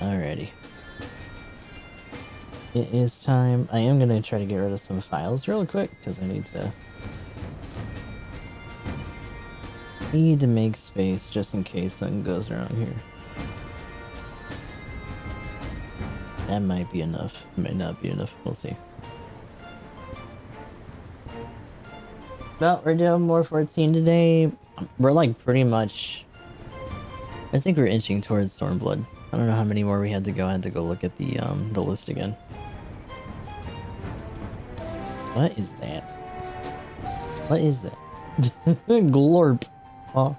Alrighty. It is time. I am gonna try to get rid of some files real quick because I need to make space just in case something goes wrong here. That might be enough. It might not be enough. We'll see. Well, we're doing more 14 today. We're like pretty much... I think we're inching towards Stormblood. I don't know how many more we had to go. I had to go look at the list again. What is that? What is that? Glorp. Oh.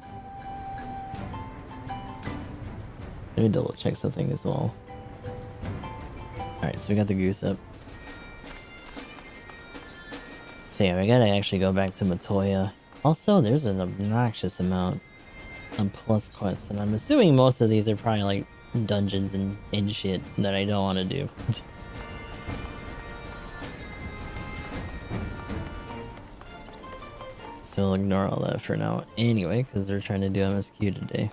Let me double check something as well. Alright, so we got the goose up. So yeah, we gotta actually go back to Matoya. Also, there's an obnoxious amount of plus quests, and I'm assuming most of these are probably like dungeons and shit that I don't want to do. So we'll ignore all that for now anyway, because they're trying to do MSQ today.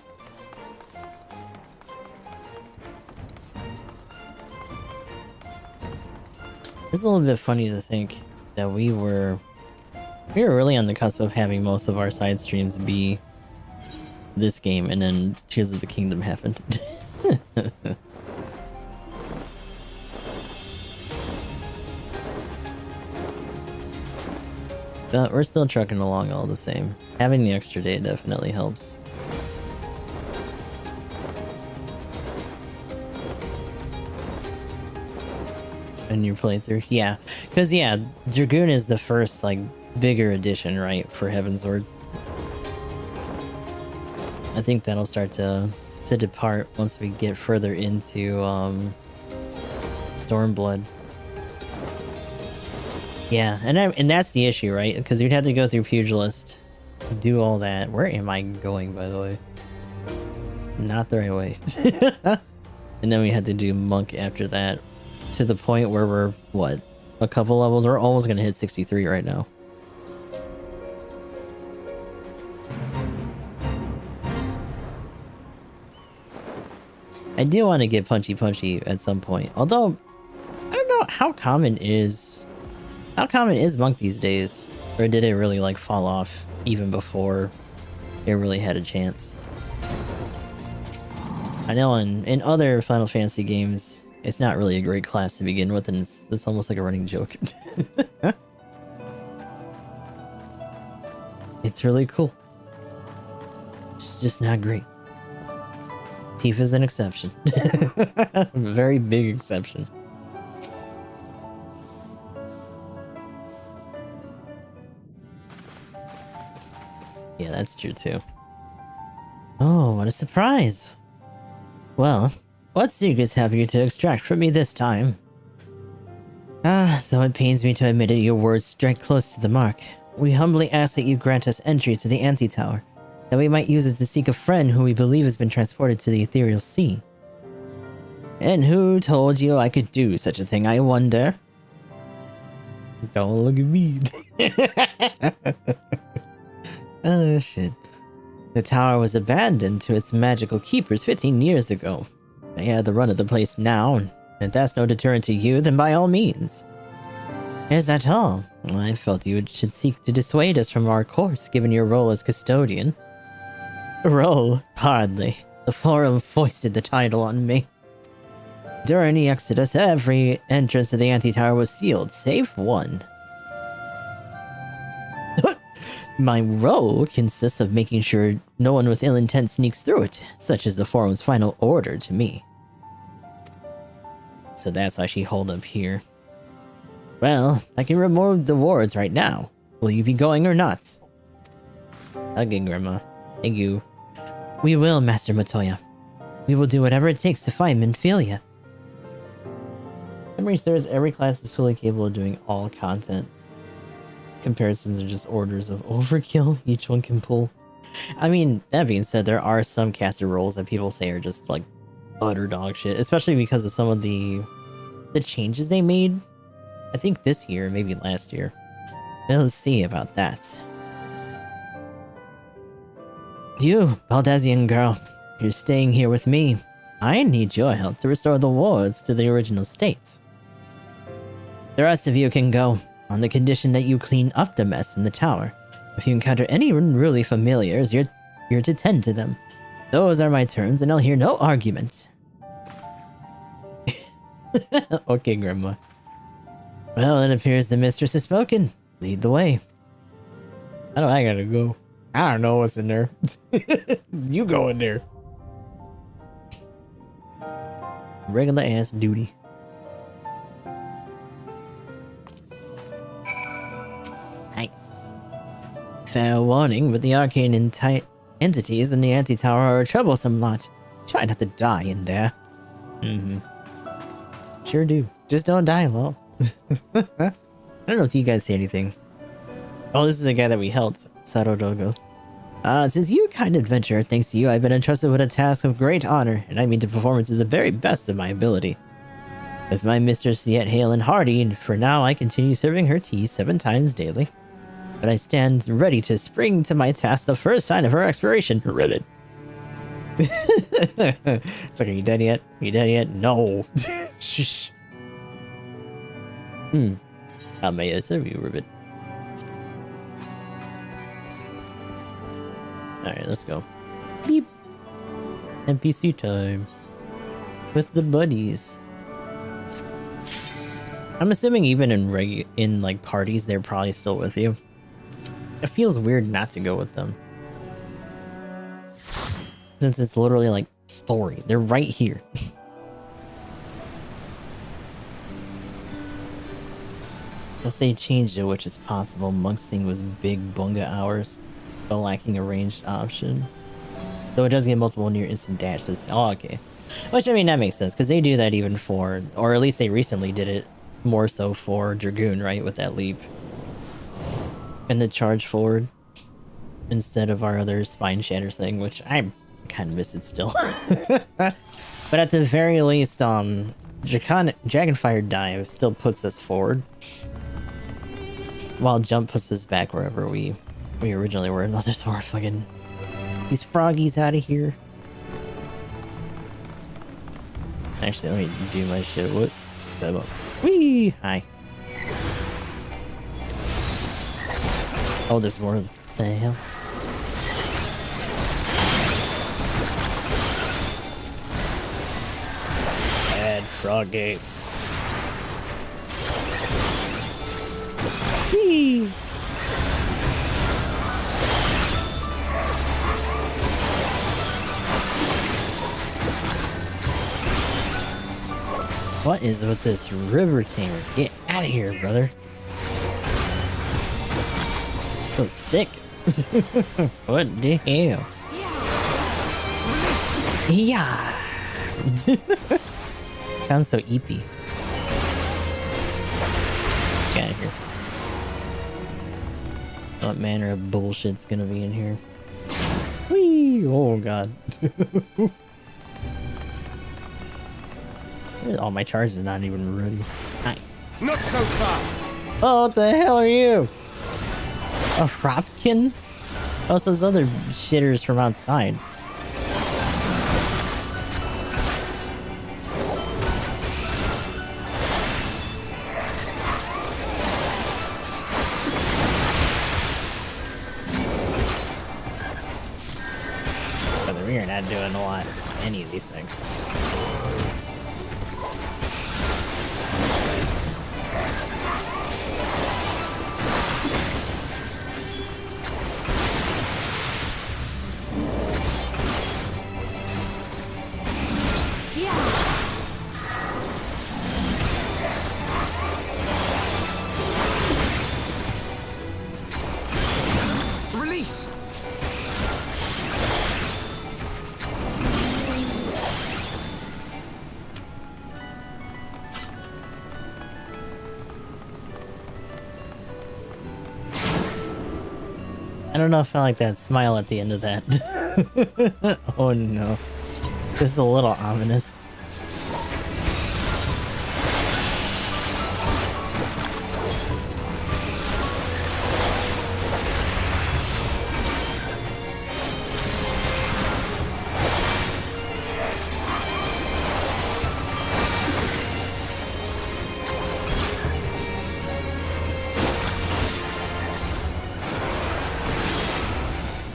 It's a little bit funny to think that we were really on the cusp of having most of our side streams be this game, and then Tears of the Kingdom happened. But we're still trucking along all the same. Having the extra day definitely helps. In your playthrough? Yeah. Because, yeah, Dragoon is the first, like, bigger addition, right, for Heavensward. I think that'll start to depart once we get further into, Stormblood. Yeah, and that's the issue, right? Because you'd have to go through Pugilist, do all that. Where am I going, by the way? Not the right way. And then we had to do Monk after that, to the point where we're, what, a couple levels? We're almost going to hit 63 right now. I do want to get Punchy at some point, although I don't know how common is Monk these days, or did it really like fall off even before it really had a chance? I know in other Final Fantasy games, it's not really a great class to begin with, and it's almost like a running joke. It's really cool. It's just not great. Tifa's an exception. A very big exception. Yeah, that's true too. Oh, what a surprise! Well, what secrets have you to extract from me this time? Ah, though it pains me to admit it, your words strike close to the mark. We humbly ask that you grant us entry to the Anti-Tower, that we might use it to seek a friend who we believe has been transported to the Ethereal Sea. And who told you I could do such a thing, I wonder? Don't look at me. Oh, shit. The tower was abandoned to its magical keepers 15 years ago. They had the run of the place now, and if that's no deterrent to you, then by all means. Is that all? I felt you should seek to dissuade us from our course, given your role as custodian. Role? Hardly. The Forum foisted the title on me. During the Exodus, every entrance to the Anti-Tower was sealed, save one. My role consists of making sure no one with ill intent sneaks through it, such as the Forum's final order to me. So that's why she holed up here. Well, I can remove the wards right now. Will you be going or not? Okay, Grandma. Thank you. We will, Master Matoya. We will do whatever it takes to find Minfilia. Memory serves, every class is fully capable of doing all content. Comparisons are just orders of overkill each one can pull. I mean, that being said, there are some caster roles that people say are just like utter dog shit, especially because of some of the changes they made. I think this year, maybe last year. We'll see about that. You, Baldazian girl, you're staying here with me. I need your help to restore the wards to the original states. The rest of you can go, on the condition that you clean up the mess in the tower. If you encounter any unruly familiars, you're to tend to them. Those are my terms, and I'll hear no arguments. Okay, Grandma. Well, it appears the mistress has spoken. Lead the way. How do I gotta go? I don't know what's in there. You go in there. Regular ass duty. Hi. Fair warning, but the arcane entities in the anti-tower are a troublesome lot. Try not to die in there. Sure do. Just don't die, lol. I don't know if you guys see anything. Oh, this is the guy that we helped, Sarodogo. Since you kind adventurer, thanks to you, I've been entrusted with a task of great honor, and I mean to perform it to the very best of my ability. With my mistress yet hale and hearty, and for now I continue serving her tea 7 times daily. But I stand ready to spring to my task the first sign of her expiration. Ribbit. It's like, are you dead yet? Are you dead yet? No. Shh. How may I serve you, Ribbit? Alright, let's go. Beep. NPC time. With the buddies. I'm assuming even in like parties, they're probably still with you. It feels weird not to go with them. Since it's literally like story. They're right here. Unless they changed it, which is possible. Monk's thing was big bunga hours, but lacking a ranged option. Though it does get multiple near instant dashes. Oh, okay. Which, I mean, that makes sense, because they do that even for, or at least they recently did it more so for Dragoon, right? With that leap. And the charge forward. Instead of our other spine shatter thing, which I kind of miss it still. But at the very least, Dragonfire Dive still puts us forward. While Jump puts us back wherever we originally were. No, there's more fucking... these froggies out of here. Actually, let me do my shit. What? Whee! Hi. Oh, there's more. What the hell? Bad frog ape. Whee! What is with this river tamer? Get out of here, brother. So thick. What the hell? Yeah. Sounds so eepy. Get out of here. What manner of bullshit's gonna be in here? Whee! Oh god. Oh, my charge is not even ready. Hi. Not so fast. Oh, what the hell are you? A Hropkin? Oh, it's those other shitters from outside. But we are not doing a lot to any of these things. I don't know if I like that smile at the end of that. Oh no. This is a little ominous.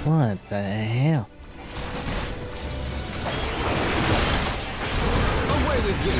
What the hell? Away with you!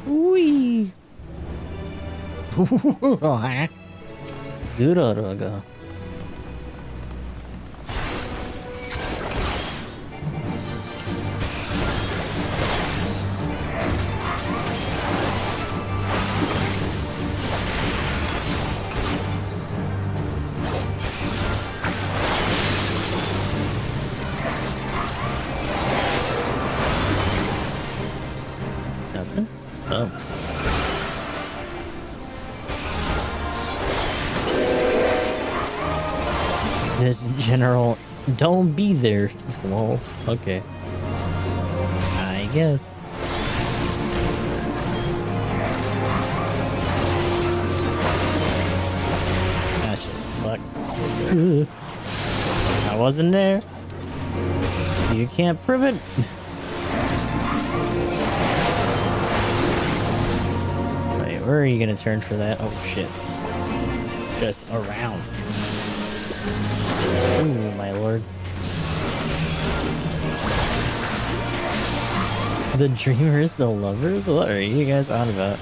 Wee. Zuroroga. Nothing? Oh. This general, don't be there. Well, okay. I guess. Ah, shit. Fuck. I wasn't there. You can't prove it. Wait, where are you gonna turn for that? Oh, shit. Just around. Ooh, my lord. The dreamers, the lovers? What are you guys on about?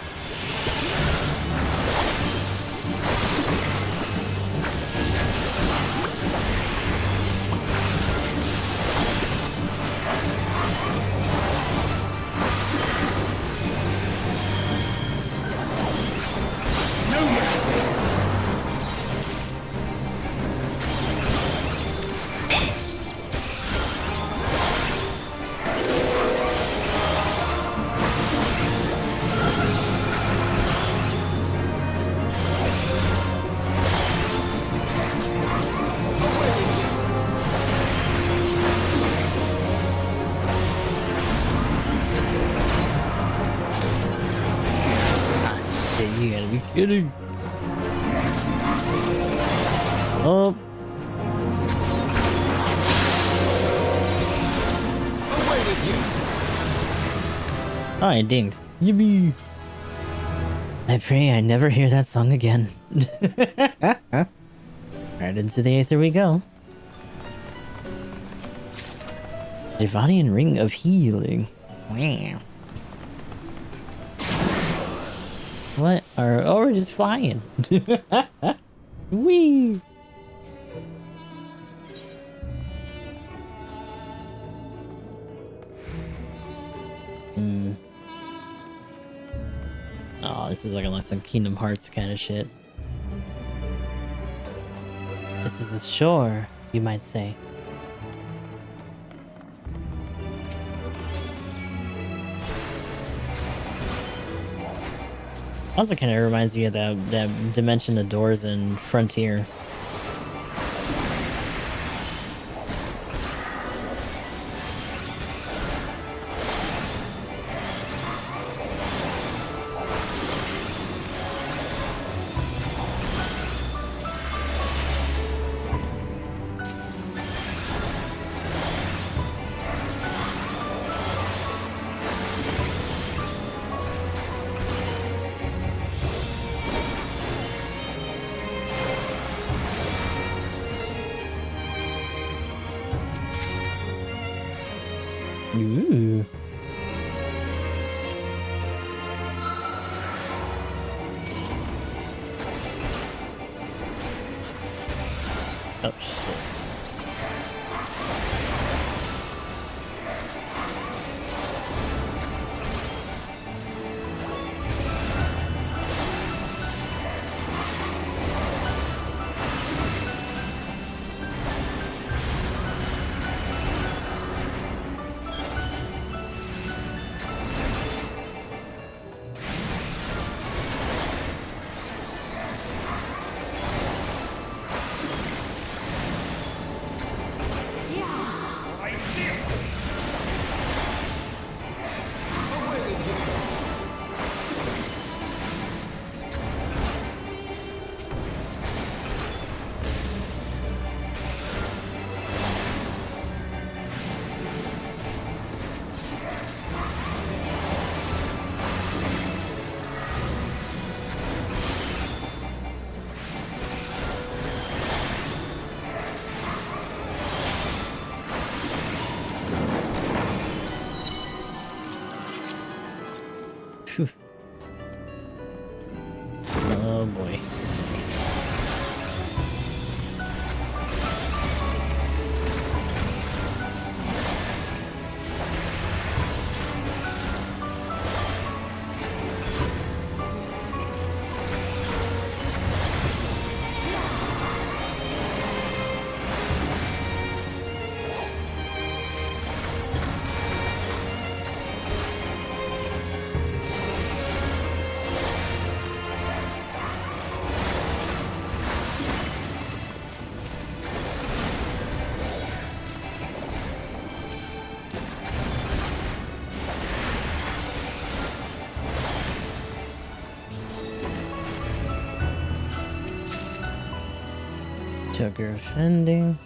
You gotta be kidding. Oh. Away with you! Oh, I dinged. Yippee. I pray I never hear that song again. Right into the Aether we go. Divanian Ring of Healing. Wow. What are... Oh, we're just flying. Whee! Oh, this is like some Kingdom Hearts kind of shit. This is the shore, you might say. Also kind of reminds me of that dimension of doors in Frontier. Ooh. Oh shit. Joker offending.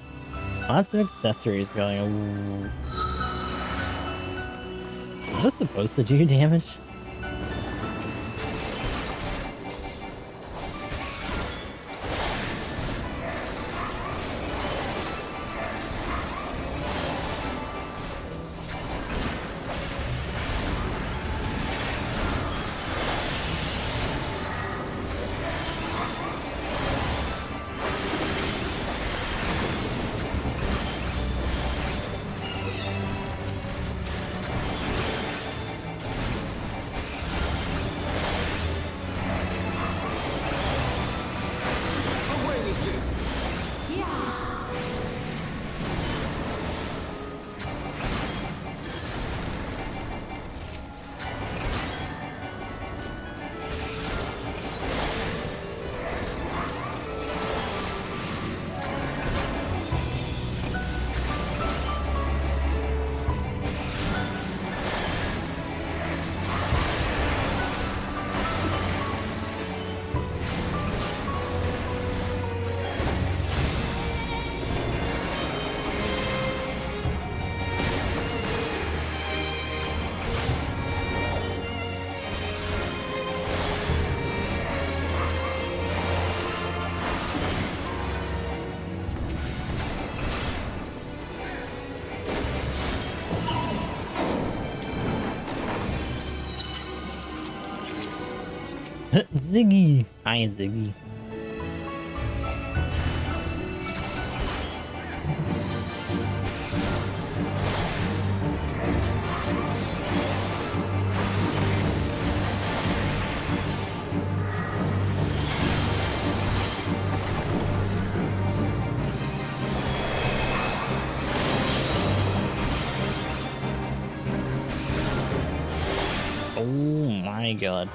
Lots of accessories going. Ooh. Is this supposed to do damage? Away with you. Ziggy! Hi, Ziggy. Oh my god.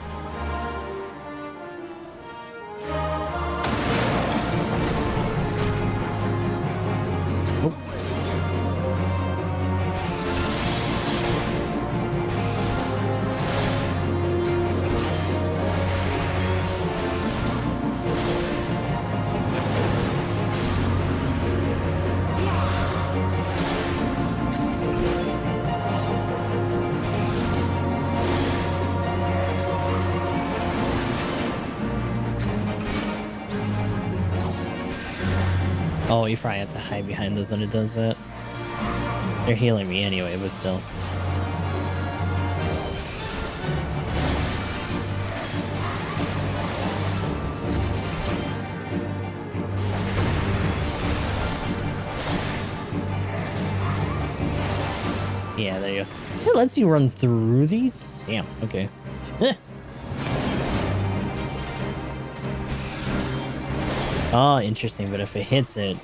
Oh, you probably have to hide behind those when it does that. They're healing me anyway, but still. Yeah, there you go. It lets you run through these? Damn, okay. Oh, interesting, but if it hits it,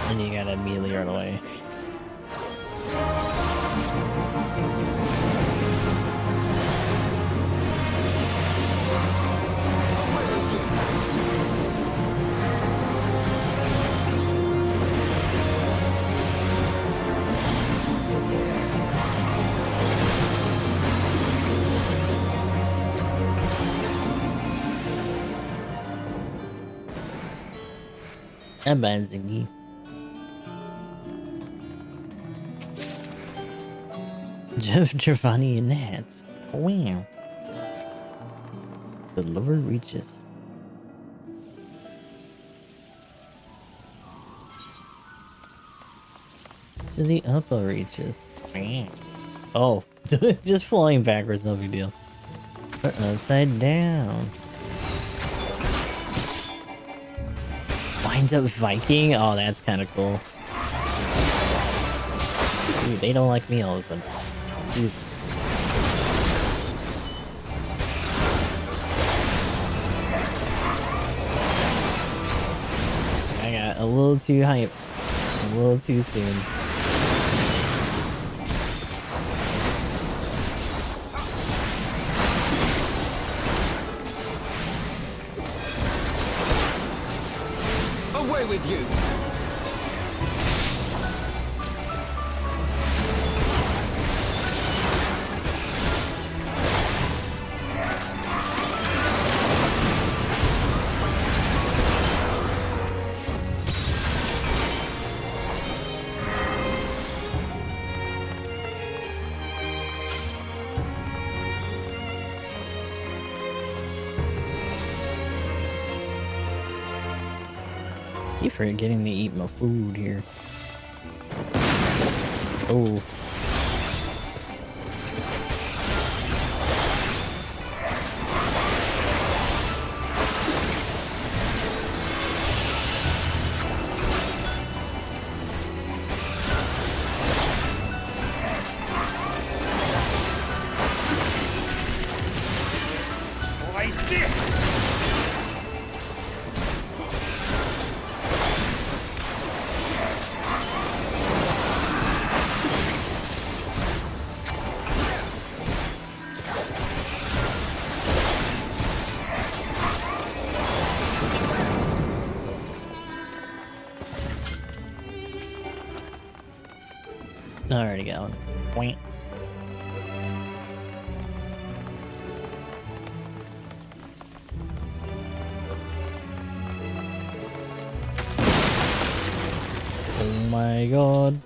then you gotta immediately run away. Amazing. Giovanni and Nats. Wow. The lower reaches. To the upper reaches. Wow. Oh, just flying backwards, no big deal. Or upside down. Winds up Viking? Oh, that's kind of cool. Dude, they don't like me all of a sudden. Jeez. I got a little too hype. A little too soon. Away with you. Keep forgetting to eat my food here. Oh. Like this! I already got one. Point. Oh my god.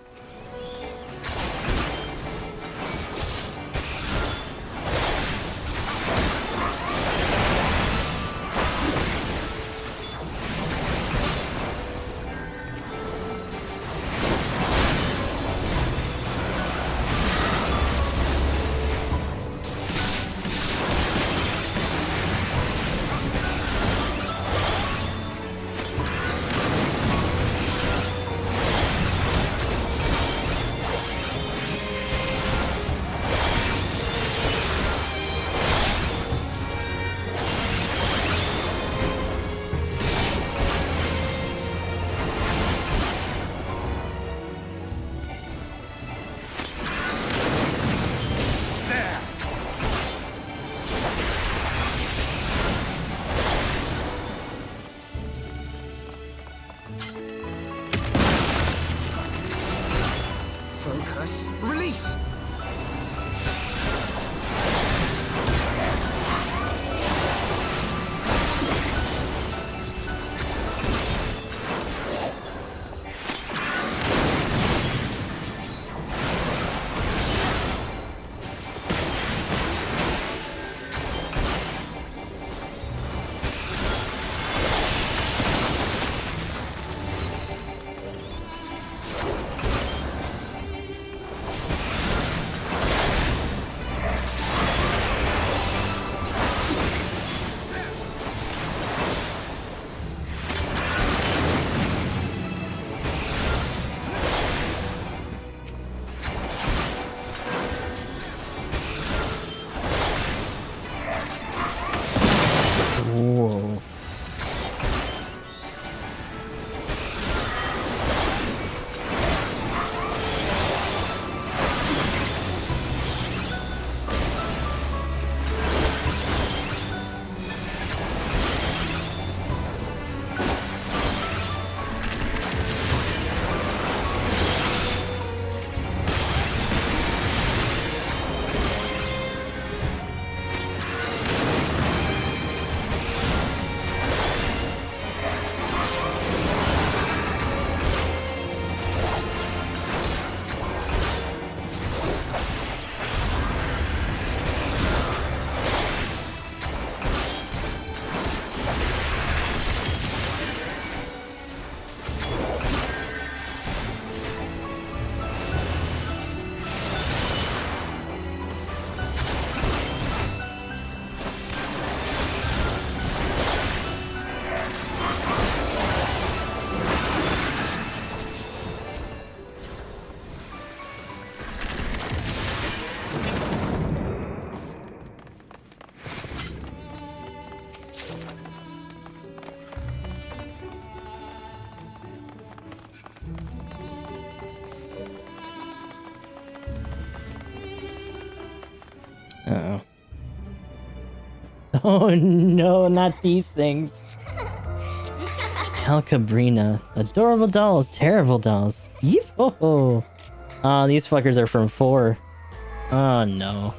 Focus. Release! Whoa. Uh-oh. Oh no, not these things. Calcabrina. Adorable dolls, terrible dolls. Yeeho! Oh, these fuckers are from 4. Oh no.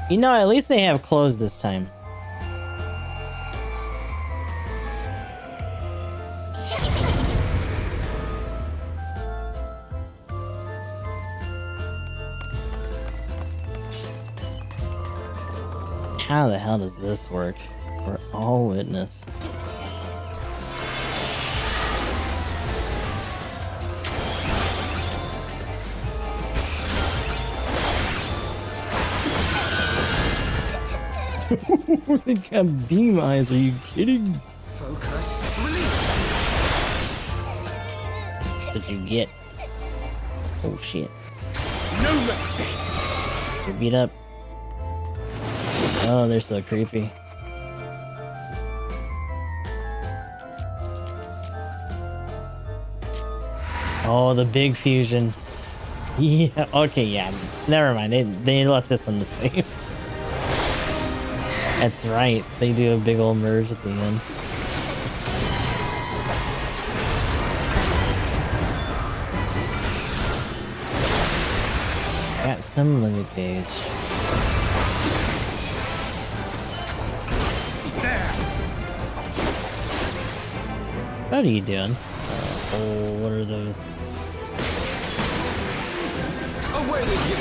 You know, at least they have clothes this time. How the hell does this work? We're all witness. They got beam eyes, are you kidding? Focus. Release. That's what you get. Oh shit. No mistakes. You're beat up. Oh, they're so creepy. Oh, the big fusion. Yeah, okay, yeah. Never mind. They left this one the same. That's right. They do a big old merge at the end. Got some limit gauge. What are you doing? Oh, what are those? Away with you.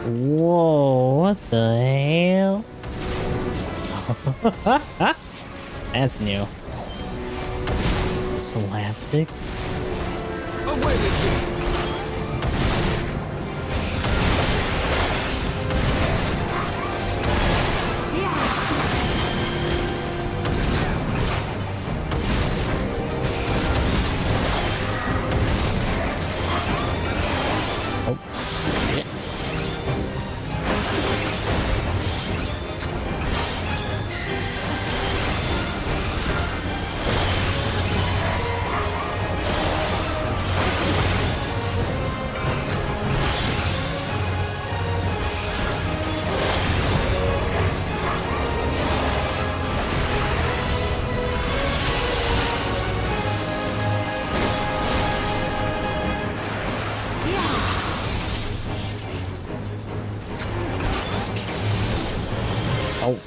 Whoa, what the hell? That's new. Slapstick? Away with you. Oh, shit. Oh.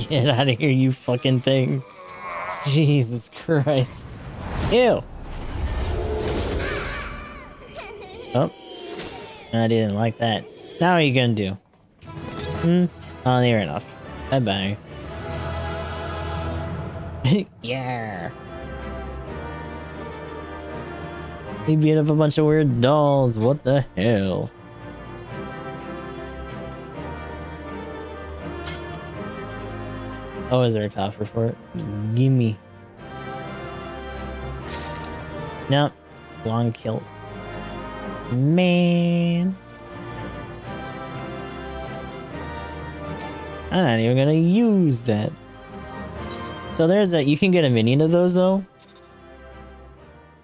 Get out of here, you fucking thing. Jesus Christ. Ew. Oh. I didn't like that. Now what are you gonna do? Oh, near enough. Bye-bye. Yeah. He beat up a bunch of weird dolls. What the hell? Oh, is there a coffer for it? Gimme. Nope. Long kilt. Man. I'm not even gonna use that. So there's a, you can get a minion of those though.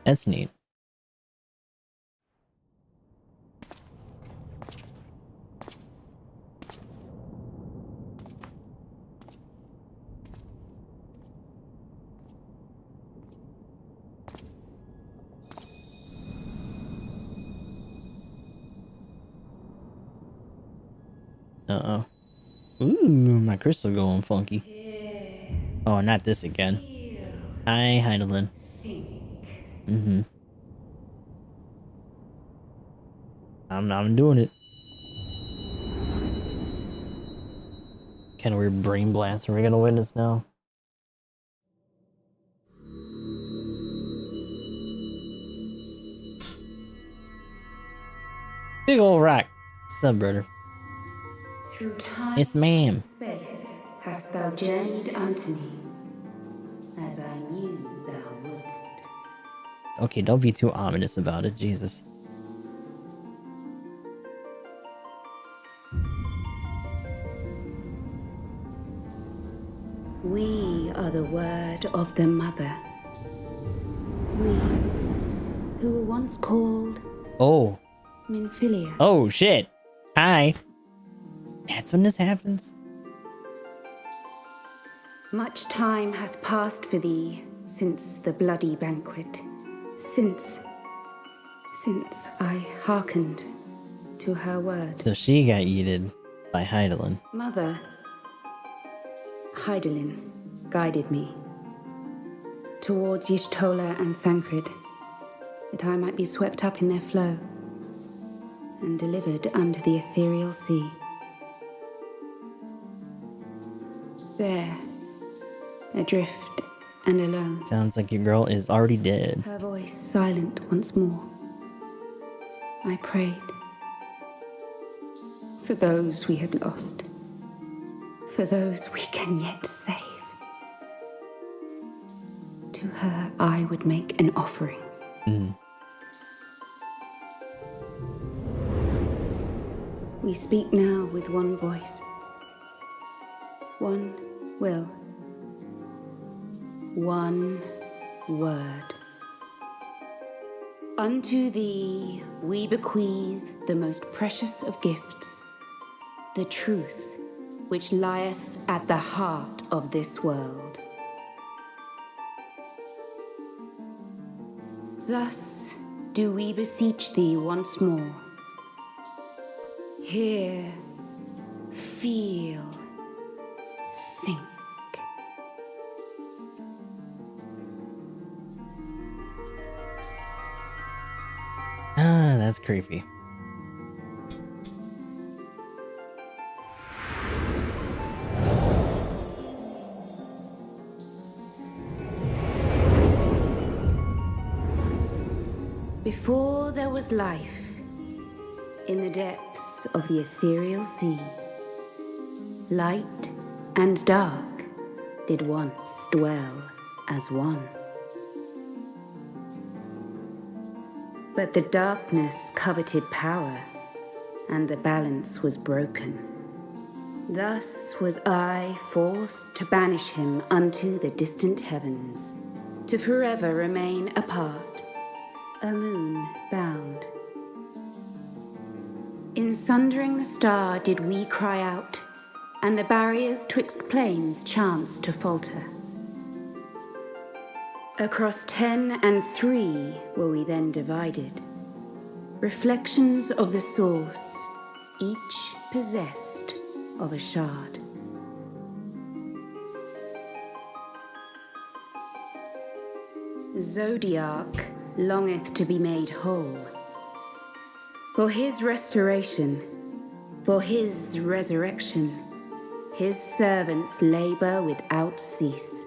That's neat. Uh-oh. Ooh, my crystal going funky. Oh, not this again. Hi, Heidelin. I'm doing it. Kind of weird brain blast. Are we gonna witness now? Big old rock. What's up, brother? Through time Yes, ma'am. and space hast thou journeyed unto me, as I knew thou wouldst. Okay, don't be too ominous about it, Jesus. We are the word of the mother. We, who were once called Oh. Minfilia. Oh, shit. Hi. That's when this happens? Much time hath passed for thee since the bloody banquet, since I hearkened to her words. So she got yeeted by Heidelin. Mother, Heidelin guided me towards Y'shtola and Thancred, that I might be swept up in their flow and delivered unto the ethereal sea. There, adrift and alone, Sounds like your girl is already dead. her voice silent once more, I prayed for those we had lost, for those we can yet save. To her I would make an offering. We speak now with one voice, one will, one word. Unto thee we bequeath the most precious of gifts, the truth which lieth at the heart of this world. Thus do we beseech thee once more. Hear, feel, think. Ah, that's creepy. Before there was life, in the depths of the ethereal sea, light and dark did once dwell as one. But the darkness coveted power, and the balance was broken. Thus was I forced to banish him unto the distant heavens, to forever remain apart, a moon bound. In sundering the star did we cry out, and the barriers twixt planes chanced to falter. Across 10 and 3 were we then divided, reflections of the source, each possessed of a shard. Zodiac longeth to be made whole. For his restoration, for his resurrection, his servants labor without cease.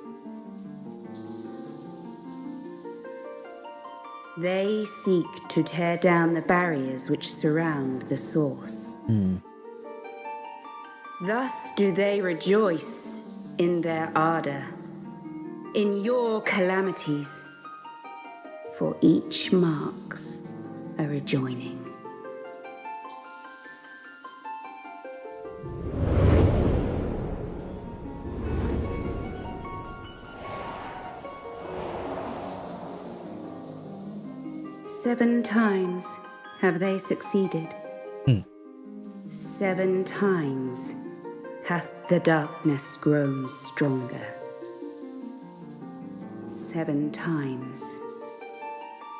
They seek to tear down the barriers which surround the source. Thus do they rejoice in their ardor, in your calamities, for each marks a rejoining. Seven times have they succeeded. 7 times hath the darkness grown stronger. 7 times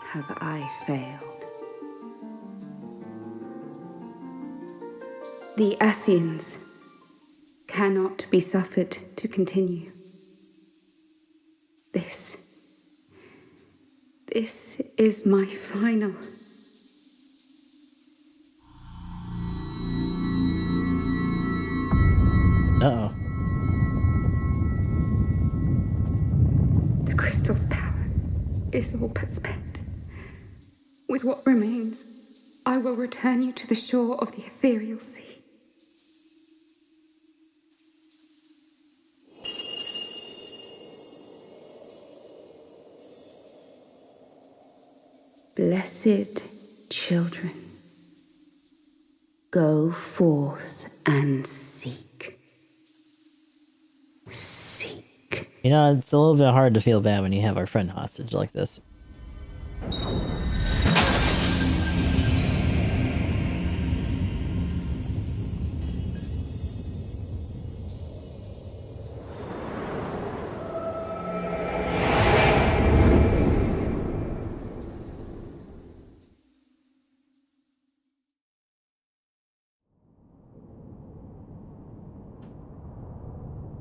have I failed. The Ascians cannot be suffered to continue. This is my final. Uh-oh. The crystal's power is all but spent. With what remains, I will return you to the shore of the ethereal sea. Blessed children, go forth and seek. Seek. You know, it's a little bit hard to feel bad when you have our friend hostage like this.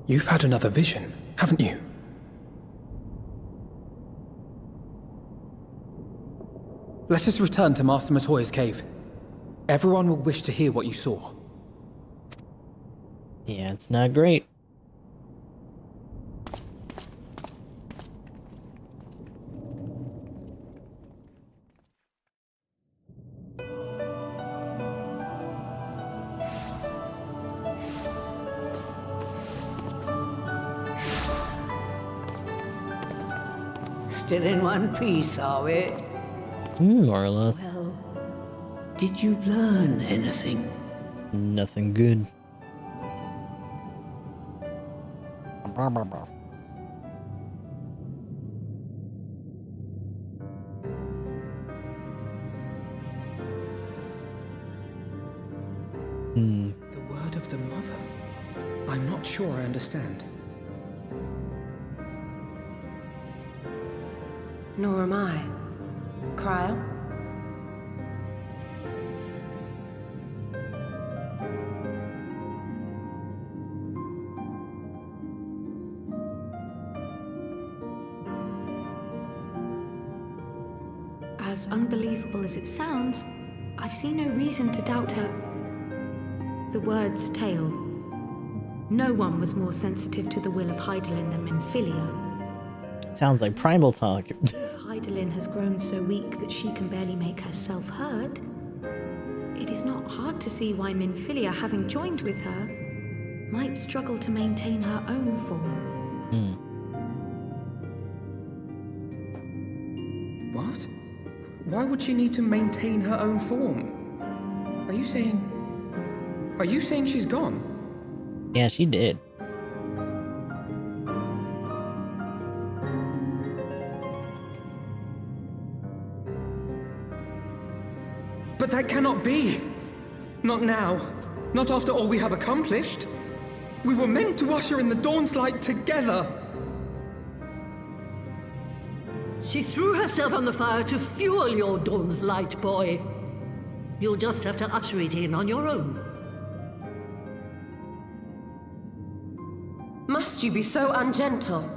You've had another vision, haven't you? Let us return to Master Matoya's cave. Everyone will wish to hear what you saw. Yeah, it's not great. Still in one piece, are we? More or less. Well, did you learn anything? Nothing good. The word of the mother? I'm not sure I understand. Nor am I. Cryle? As unbelievable as it sounds, I see no reason to doubt her. The word's tale. No one was more sensitive to the will of Hydaelyn than Minfilia. Sounds like primal talk. Hydaelyn has grown so weak that she can barely make herself heard. It is not hard to see why Minfilia, having joined with her, might struggle to maintain her own form. What? Why would she need to maintain her own form? Are you saying she's gone? Yeah, she did. But that cannot be! Not now. Not after all we have accomplished. We were meant to usher in the dawn's light together. She threw herself on the fire to fuel your dawn's light, boy. You'll just have to usher it in on your own. Must you be so ungentle?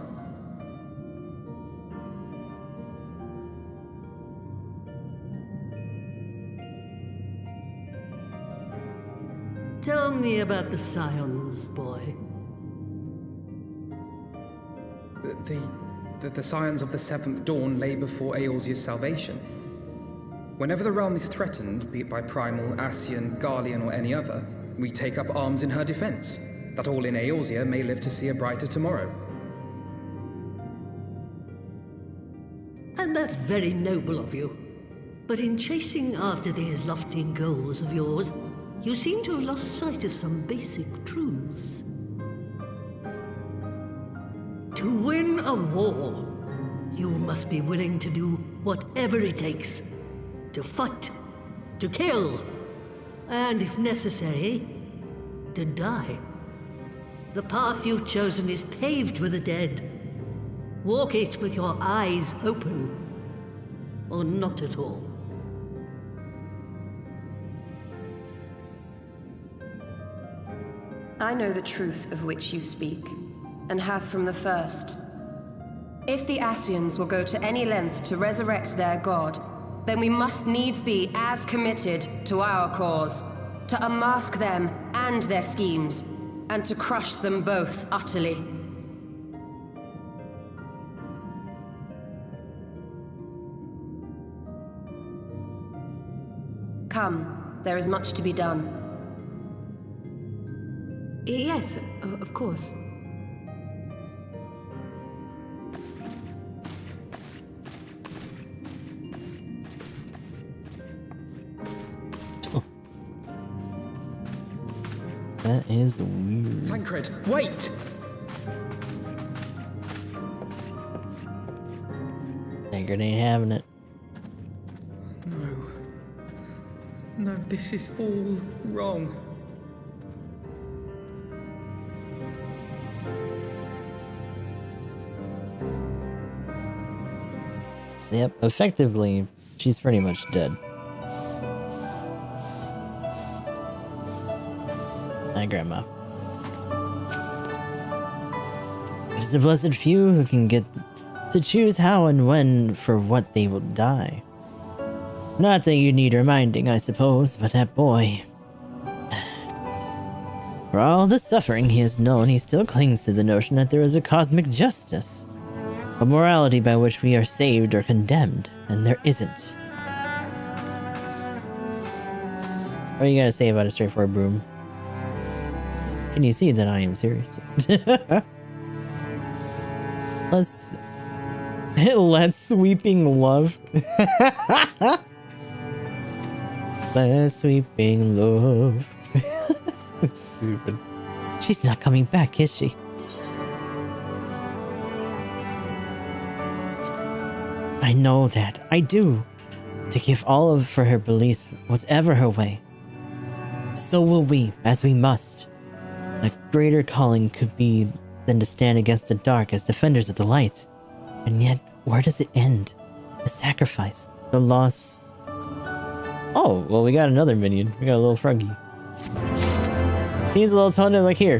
Tell me about the Scions, boy. The scions of the Seventh Dawn lay before Eorzea's salvation. Whenever the realm is threatened, be it by Primal, Ascian, Garlean, or any other, we take up arms in her defense, that all in Eorzea may live to see a brighter tomorrow. And that's very noble of you. But in chasing after these lofty goals of yours, you seem to have lost sight of some basic truths. To win a war, you must be willing to do whatever it takes. To fight, to kill, and if necessary, to die. The path you've chosen is paved with the dead. Walk it with your eyes open, or not at all. I know the truth of which you speak, and have from the first. If the Ascians will go to any length to resurrect their god, then we must needs be as committed to our cause, to unmask them and their schemes, and to crush them both utterly. Come, there is much to be done. Yes, of course. That is weird. Thancred, wait! Thancred ain't having it. No, this is all wrong. So, yep, effectively, she's pretty much dead. Hi, Grandma. is the blessed few who can get to choose how and when for what they will die. Not that you need reminding, I suppose, but that boy... For all the suffering he has known, he still clings to the notion that there is a cosmic justice. A morality by which we are saved or condemned, and there isn't. What do you gotta say about a straightforward broom? Can you see that I am serious? Let's sweeping love. Let's sweeping love. It's stupid. She's not coming back, is she? I know that. I do. To give all of for her beliefs was ever her way. So will we, as we must. A greater calling could be than to stand against the dark as defenders of the light. And yet, where does it end? The sacrifice, the loss. Oh, well, we got another minion. We got a little froggy. Seems a little toned like here.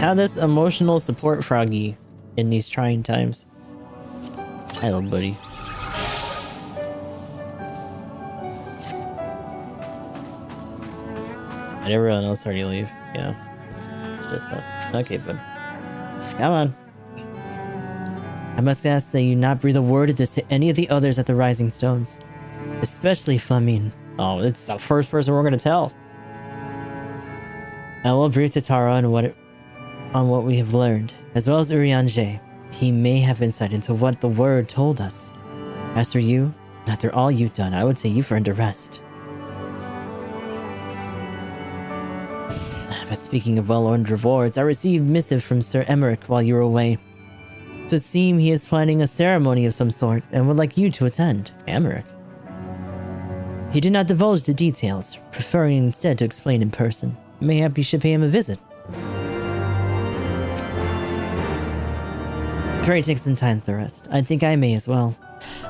Have this emotional support froggy in these trying times. Hello, buddy. Did everyone else already leave? Yeah. It's just us. Okay, bud. Come on. I must ask that you not breathe a word of this to any of the others at the Rising Stones. Especially Flamine. Oh, it's the first person we're gonna tell. I will brief Tatara on what we have learned, as well as Urianger. He may have insight into what the word told us. As for you, after all you've done, I would say you've earned a rest. But speaking of well-earned rewards, I received missive from Sir Emmerich while you were away. So it seems he is planning a ceremony of some sort, and would like you to attend. Emmerich? He did not divulge the details, preferring instead to explain in person. Mayhap you should pay him a visit. Pray take some time to rest. I think I may as well.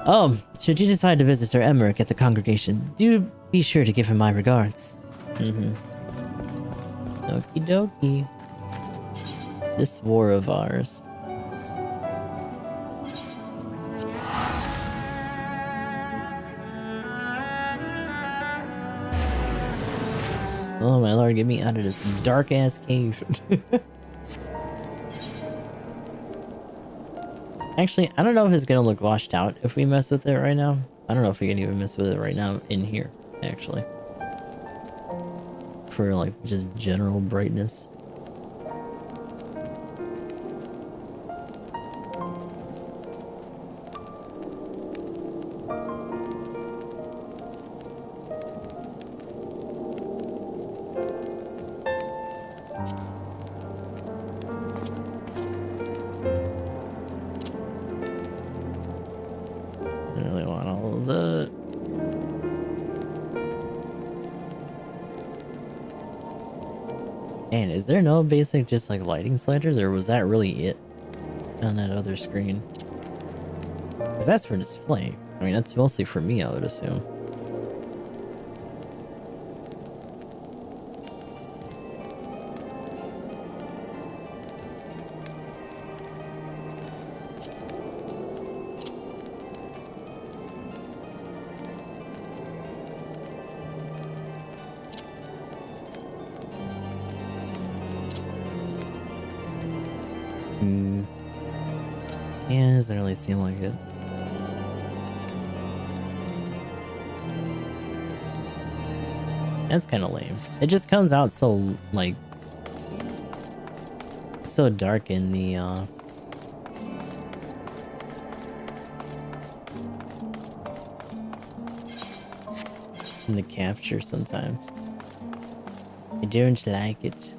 Oh, should you decide to visit Sir Emmerich at the congregation, do be sure to give him my regards. Okie dokie. This war of ours. Oh my lord, get me out of this dark ass cave. Actually, I don't know if it's gonna look washed out if we mess with it right now. I don't know if we can even mess with it right now in here, actually. For like just general brightness. Man, is there no basic just like lighting sliders, or was that really it on that other screen? Because that's for display. I mean, that's mostly for me, I would assume. Yeah, it doesn't really seem like it. That's kind of lame. It just comes out so, like, so dark in the, capture sometimes. I don't like it.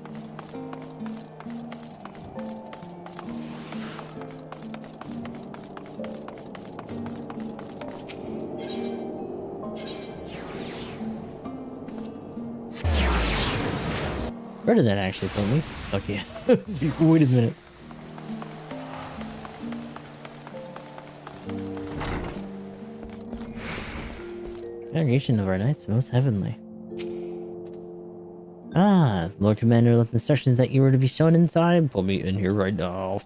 Where did that actually put me? Okay. Wait a minute. Congregation of our knights most heavenly. Ah, Lord Commander left instructions that you were to be shown inside. Put me in here right now.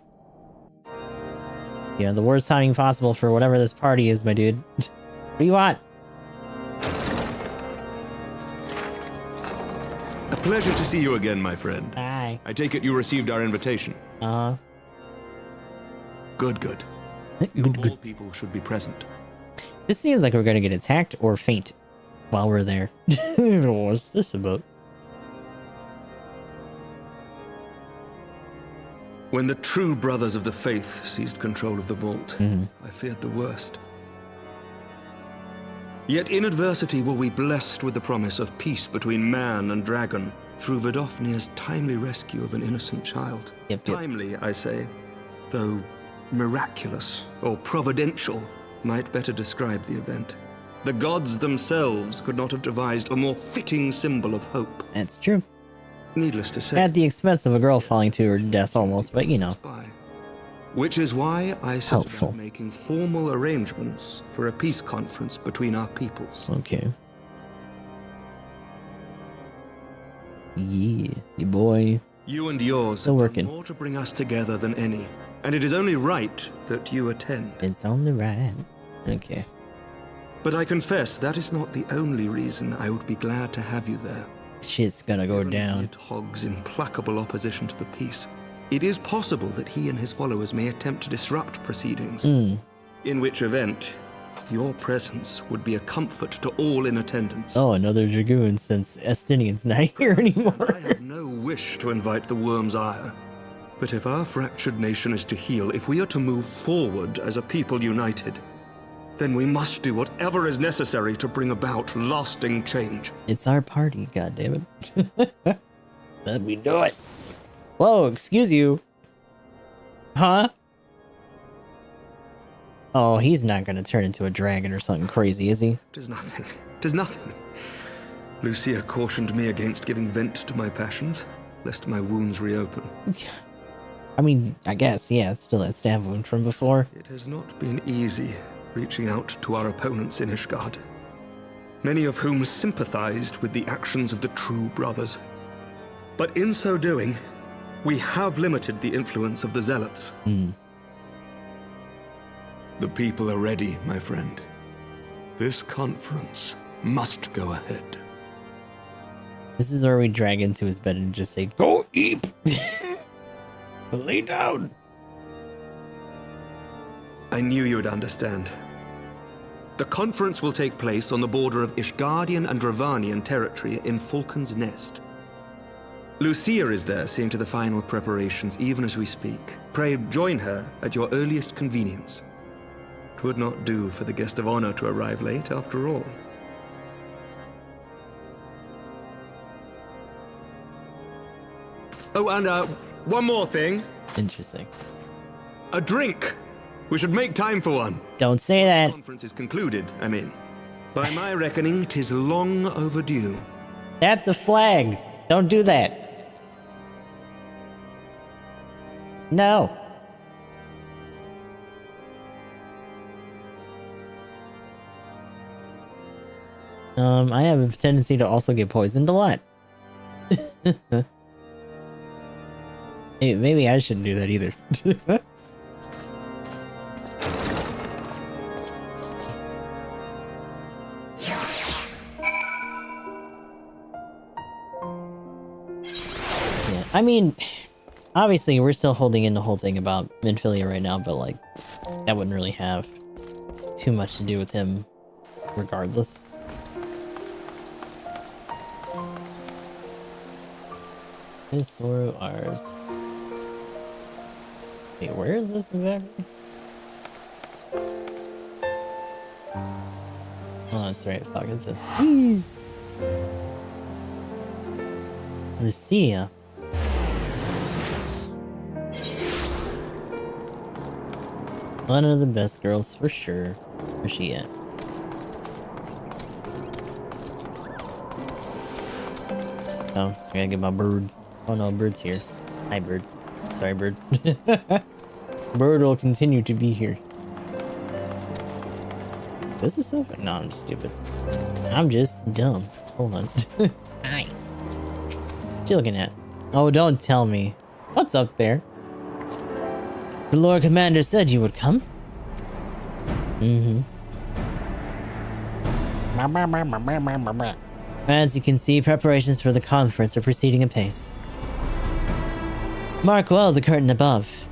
Yeah, the worst timing possible for whatever this party is, my dude. What do you want? A pleasure to see you again, my friend. Hi. I take it you received our invitation. Good, good. All people should be present. This seems like we're gonna get attacked or faint while we're there. What's this about? When the true brothers of the faith seized control of the vault, I feared the worst. Yet in adversity were we blessed with the promise of peace between man and dragon through Vidofnir's timely rescue of an innocent child. Yep. Timely, I say, though miraculous or providential might better describe the event. The gods themselves could not have devised a more fitting symbol of hope. That's true. Needless to say, At the expense of a girl falling to her death almost, but you know. Which is why I set Helpful. about making formal arrangements for a peace conference between our peoples. Okay. Yeah, your boy. You and yours Still have working. done more to bring us together than any, and it is only right that you attend. It's on the right. Okay. But I confess that is not the only reason I would be glad to have you there. Shit's gonna go down. Amid Hogg's implacable opposition to the peace, it is possible that he and his followers may attempt to disrupt proceedings. In which event, your presence would be a comfort to all in attendance. Oh, another dragoon since Estinian's not here anymore. I have no wish to invite the worm's ire. But if our fractured nation is to heal, if we are to move forward as a people united, then we must do whatever is necessary to bring about lasting change. It's our party, goddammit. Let me do it. Whoa, excuse you. Huh? Oh, he's not gonna turn into a dragon or something crazy, is he? 'Tis nothing. 'Tis nothing. Lucia cautioned me against giving vent to my passions, lest my wounds reopen. I mean, I guess, yeah, it's still that stab wound from before. It has not been easy reaching out to our opponents in Ishgard, many of whom sympathized with the actions of the true brothers. But in so doing, we have limited the influence of the zealots. The people are ready, my friend. This conference must go ahead. This is where we drag into his bed and just say, "Go eat." Lay down. I knew you would understand. The conference will take place on the border of Ishgardian and Dravanian territory in Falcon's Nest. Lucia is there seeing to the final preparations even as we speak. Pray join her at your earliest convenience. It would not do for the guest of honor to arrive late after all. Oh, and one more thing. Interesting. A drink. We should make time for one. Don't say that. The conference is concluded, I mean. By my reckoning, 'tis long overdue. That's a flag. Don't do that. No. I have a tendency to also get poisoned a lot. Hey, maybe I shouldn't do that either. Yeah, I mean, obviously we're still holding in the whole thing about Minfilia right now, but like, that wouldn't really have too much to do with him regardless. His or ours. Wait, where is this exactly? Oh, that's right. Fuck, it's this. Lucia. One of the best girls for sure. Where's she at? Oh, I gotta get my bird. Oh no, bird's here. Hi, bird. Sorry, bird. Bird will continue to be here. This is so fun. No, I'm just stupid. I'm just dumb. Hold on. Hi. What you looking at? Oh, don't tell me. What's up there? The Lord Commander said you would come. As you can see, preparations for the conference are proceeding apace. Mark well the curtain above.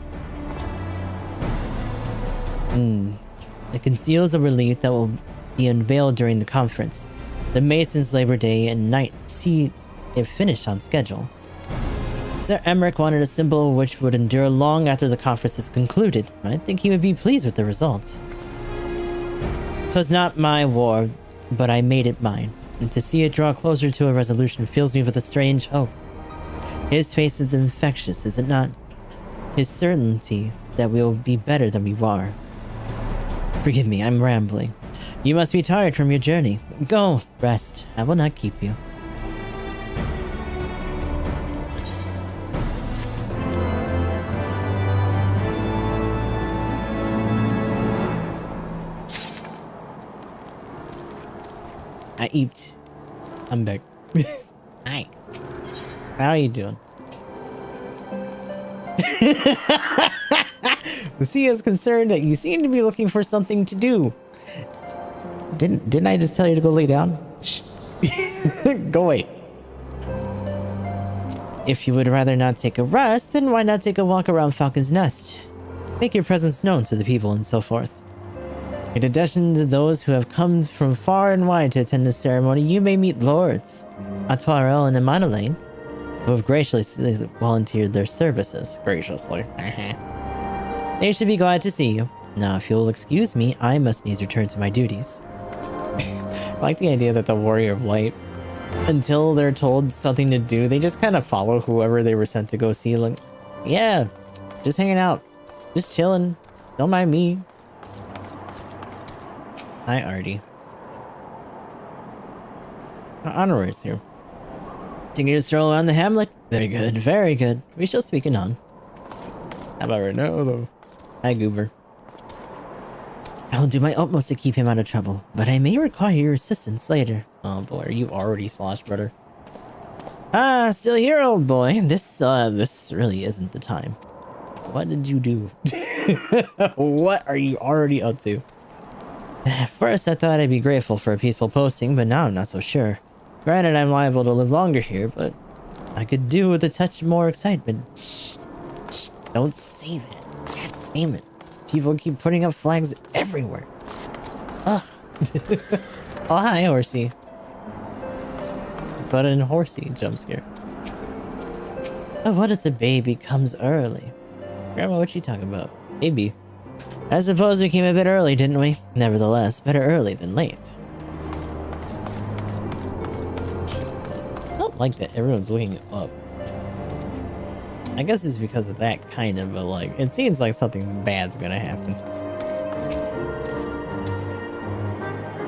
It conceals a relief that will be unveiled during the conference. The Masons' Labor Day and night see it finished on schedule. Sir Emmerich wanted a symbol which would endure long after the conference is concluded. I think he would be pleased with the result. 'Twas not my war, but I made it mine, and to see it draw closer to a resolution fills me with a strange hope. His face is infectious, is it not? His certainty that we will be better than we were. Forgive me, I'm rambling. You must be tired from your journey. Go, rest. I will not keep you. I eat. I'm back. Hi. How are you doing? Lucia is concerned that you seem to be looking for something to do. Didn't I just tell you to go lay down? Shh. Go away. If you would rather not take a rest, then why not take a walk around Falcon's Nest? Make your presence known to the people and so forth. In addition to those who have come from far and wide to attend this ceremony, you may meet lords, Atuarel and Emanalain, who have graciously volunteered their services. Graciously. They should be glad to see you. Now, if you'll excuse me, I must needs return to my duties. I like the idea that the Warrior of Light, until they're told something to do, they just kind of follow whoever they were sent to go see. Like, yeah, just hanging out. Just chilling. Don't mind me. Hi, Artie. Honoraries here. Taking a stroll around the hamlet? Very good, very good. We shall speak anon. How about right now, though? Hi, Goober. I will do my utmost to keep him out of trouble, but I may require your assistance later. Oh boy, are you already Slosh Brother? Ah, still here, old boy. This really isn't the time. What did you do? What are you already up to? At first, I thought I'd be grateful for a peaceful posting, but now I'm not so sure. Granted, I'm liable to live longer here, but I could do with a touch more excitement. Shh, shh, don't say that. God damn it. People keep putting up flags everywhere. Ugh. Oh, hi, Horsey. Sudden Horsey jump scare. Oh, what if the baby comes early? Grandma, what you talking about? Baby. I suppose we came a bit early, didn't we? Nevertheless, better early than late. I don't like that everyone's looking up. I guess it's because of that kind of a, like, it seems like something bad's gonna happen.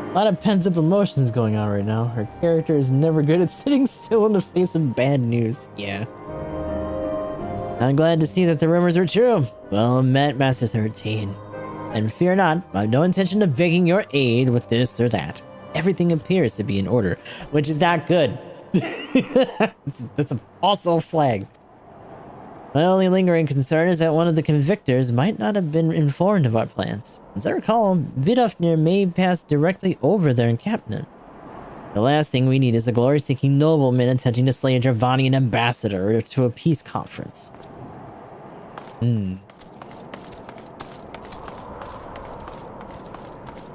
A lot of pent-up emotions going on right now. Her character is never good at sitting still in the face of bad news. Yeah. I'm glad to see that the rumors were true. Well met, Master 13. And fear not, I have no intention of begging your aid with this or that. Everything appears to be in order, which is not good. That's also a flag. My only lingering concern is that one of the convictors might not have been informed of our plans. As I recall, Vidofnir may pass directly over their encampment. The last thing we need is a glory-seeking nobleman attempting to slay a Dravanian ambassador to a peace conference.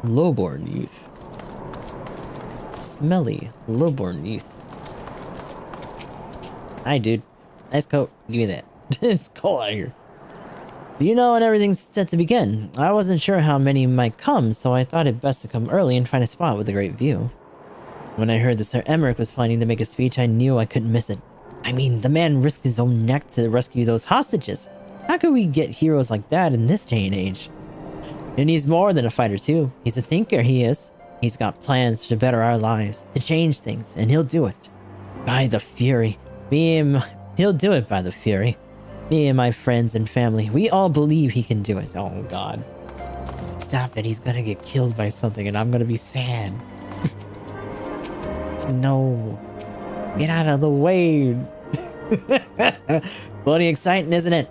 Lowborn youth. Smelly, lowborn youth. Hi, dude. Nice coat. Give me that. It's cold out here. Do you know when everything's set to begin? I wasn't sure how many might come, so I thought it best to come early and find a spot with a great view. When I heard that Sir Emmerich was planning to make a speech, I knew I couldn't miss it. I mean, the man risked his own neck to rescue those hostages. How could we get heroes like that in this day and age? And he's more than a fighter too. He's a thinker, he is. He's got plans to better our lives, to change things, and he'll do it. By the Fury. He'll do it by the Fury. Me and my friends and family, we all believe he can do it. Oh god. Stop it, he's gonna get killed by something and I'm gonna be sad. No. Get out of the way. Bloody exciting, isn't it?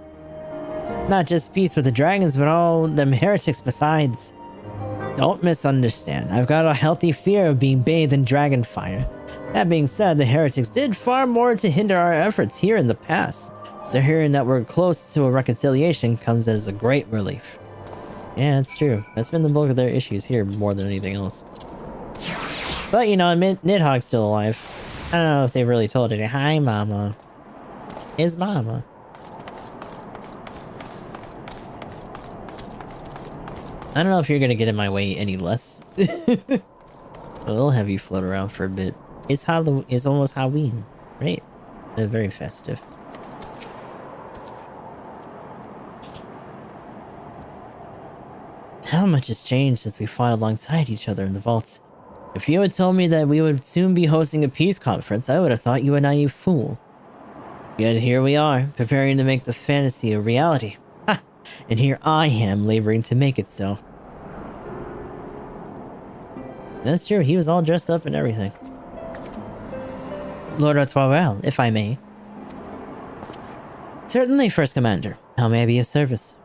Not just peace with the dragons, but all them heretics besides. Don't misunderstand. I've got a healthy fear of being bathed in dragon fire. That being said, the heretics did far more to hinder our efforts here in the past. So hearing that we're close to a reconciliation comes as a great relief. Yeah, it's true. That's been the bulk of their issues here more than anything else. But, you know, Nidhogg's still alive. I don't know if they really told her, hi, Mama. Is Mama. I don't know if you're gonna get in my way any less. We'll have you float around for a bit. It's almost Halloween, right? They're very festive. How much has changed since we fought alongside each other in the vaults. If you had told me that we would soon be hosting a peace conference, I would have thought you a naive fool. Yet here we are, preparing to make the fantasy a reality. Ha! And here I am, laboring to make it so. That's true, he was all dressed up and everything. Lord Artois, if I may. Certainly, First Commander. How may I be of service?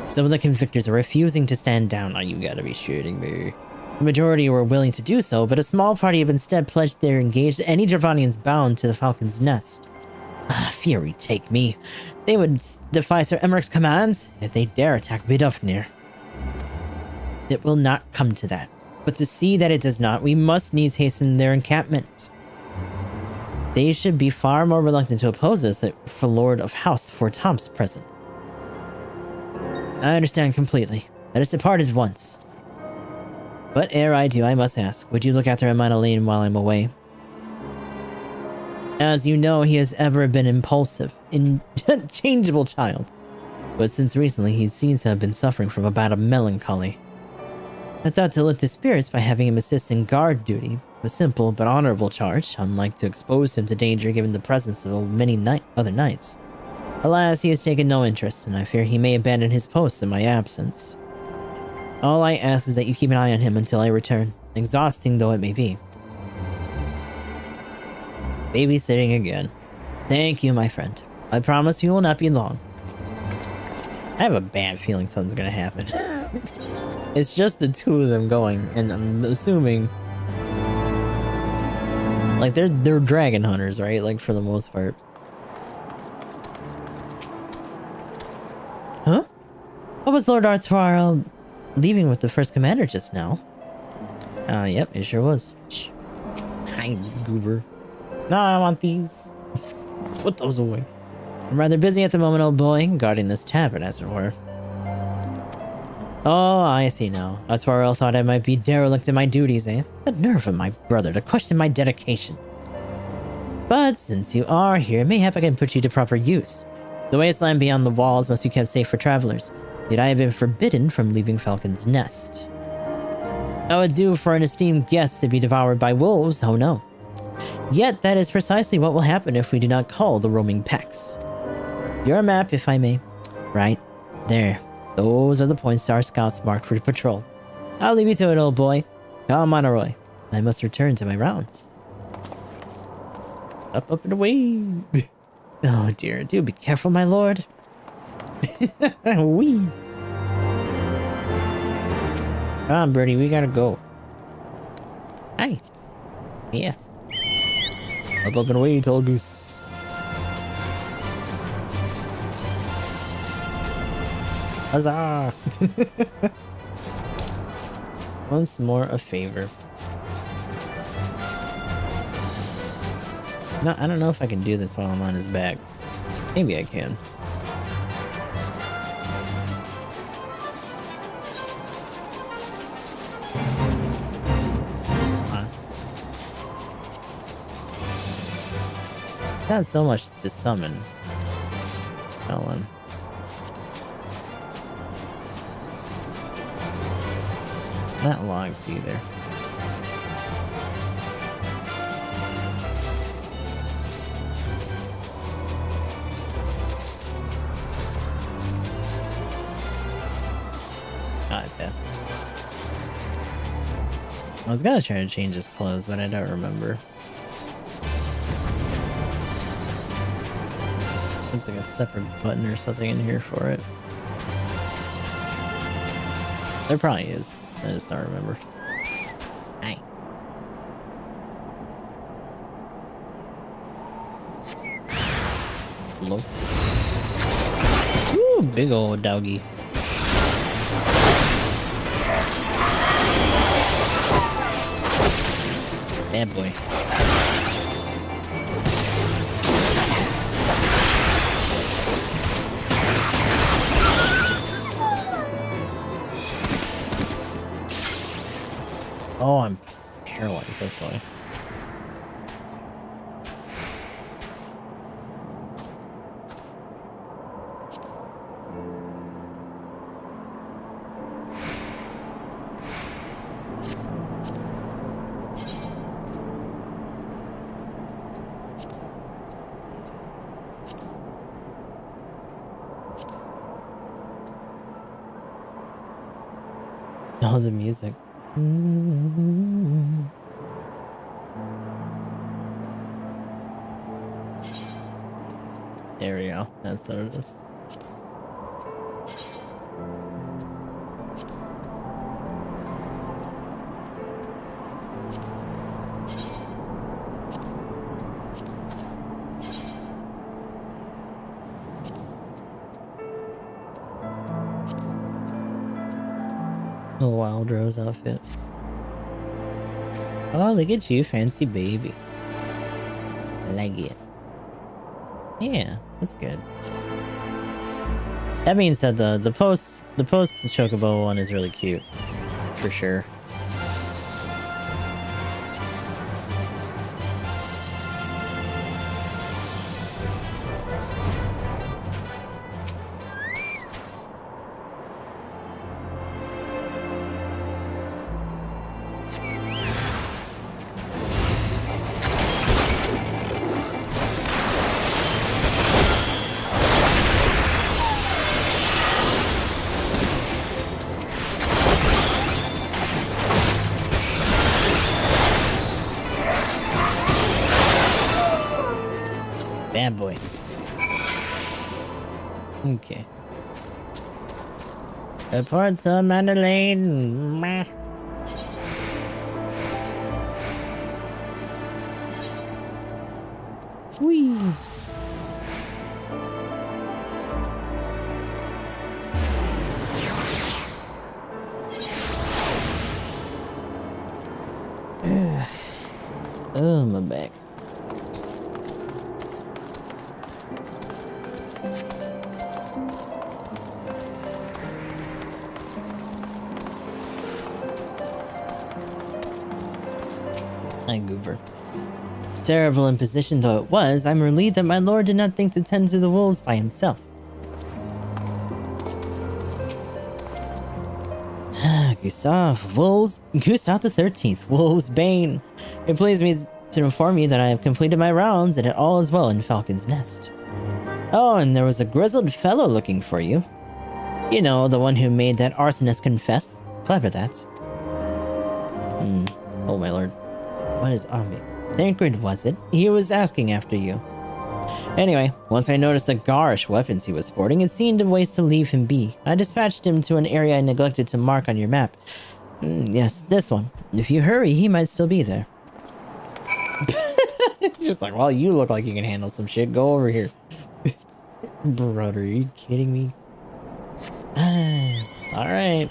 Some of the convictors are refusing to stand down. Oh, you gotta be shooting me. The majority were willing to do so, but a small party have instead pledged they're engaged any Dravanians bound to the Falcon's Nest. Ah, fury take me. They would defy Sir Emmerich's commands if they dare attack Vidofnir. It will not come to that. But to see that it does not, we must needs hasten their encampment. They should be far more reluctant to oppose us for Lord of House for Tom's present. I understand completely. Let us depart at once. But ere I do, I must ask, would you look after Emmanuel while I'm away? As you know, he has ever been impulsive, unchangeable child. But since recently, he seems to have been suffering from a bout of melancholy. I thought to lift his spirits by having him assist in guard duty, a simple but honorable charge, unlike to expose him to danger given the presence of many other knights. Alas, he has taken no interest, and I fear he may abandon his post in my absence. All I ask is that you keep an eye on him until I return, exhausting though it may be. Babysitting again. Thank you, my friend. I promise you will not be long. I have a bad feeling something's gonna happen. It's just the two of them going, and I'm assuming... like, they're dragon hunters, right? Like, for the most part. Huh? What was Lord Artois leaving with the First Commander just now? Yep, it sure was. Shh. Hi, goober. No, I want these. Put those away. I'm rather busy at the moment, old boy, guarding this tavern, as it were. Oh, I see now. Artois thought I might be derelict in my duties, eh? The nerve of my brother to question my dedication. But since you are here, mayhap I can put you to proper use. The wasteland beyond the walls must be kept safe for travelers, yet I have been forbidden from leaving Falcon's Nest. How would do for an esteemed guest to be devoured by wolves, oh no. Yet that is precisely what will happen if we do not call the roaming packs. Your map, if I may. Right there. Those are the points our scouts marked for patrol. I'll leave you to it, old boy. Come on, Roy. I must return to my rounds. Up, and away. Oh dear, do be careful, my lord. Wee. Come on, birdie, we gotta go. Hi. Yeah. Up, and away, tall goose. Huzzah! Once more a favor. No, I don't know if I can do this while I'm on his back. Maybe I can. It's not so much to summon. Hold on. Not logs either. God, that's it. I was gonna try to change his clothes, but I don't remember. There's like a separate button or something in here for it. There probably is. I just don't remember. Hi. Hello. Ooh, big old doggy. Bad boy. Oh, I'm paralyzed, that's why. Oh, the music. There we go. That's what it is. A Wild Rose outfit. Oh, look at you, fancy baby. I like it. Yeah, that's good. That being said, the post chocobo one is really cute, for sure. Bad boy. Okay. Report to Mandalane. Meh. Whee. Oh, my back. Hi, Goober. Terrible imposition though it was, I'm relieved that my lord did not think to tend to the wolves by himself. Gustav the 13th, Wolves Bane. It pleases me to inform you that I have completed my rounds and it all is well in Falcon's Nest. Oh, and there was a grizzled fellow looking for you. You know, the one who made that arsonist confess. Clever, that. Oh, my lord. What is on me? Tancred, was it? He was asking after you. Anyway, once I noticed the garish weapons he was sporting, it seemed a waste to leave him be. I dispatched him to an area I neglected to mark on your map. Yes, this one. If you hurry, he might still be there. Just like, well, you look like you can handle some shit. Go over here. Brother, are you kidding me? Alright.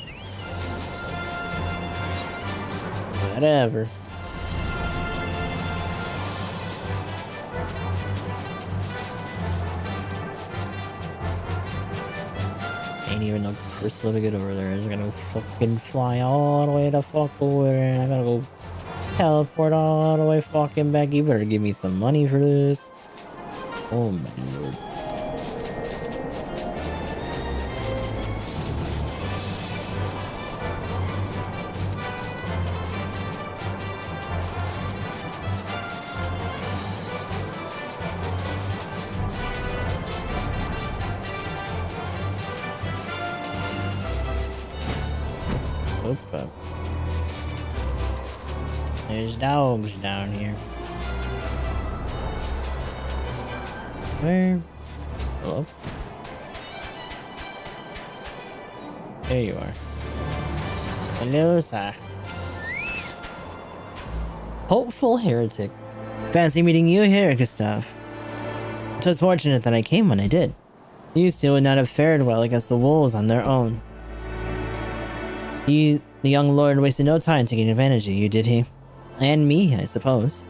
Whatever. Ain't even no crystal to get over there. I'm just gonna fucking fly all the way the fuck over there. I gotta go teleport all the way fucking back. You better give me some money for this. Oh my lord. Up. There's dogs down here. Where? Hello? There you are. Hello, sir. Hopeful heretic. Fancy meeting you here, Gustav. 'Twas fortunate that I came when I did. These two would not have fared well against the wolves on their own. The young lord wasted no time taking advantage of you, did he? And me, I suppose.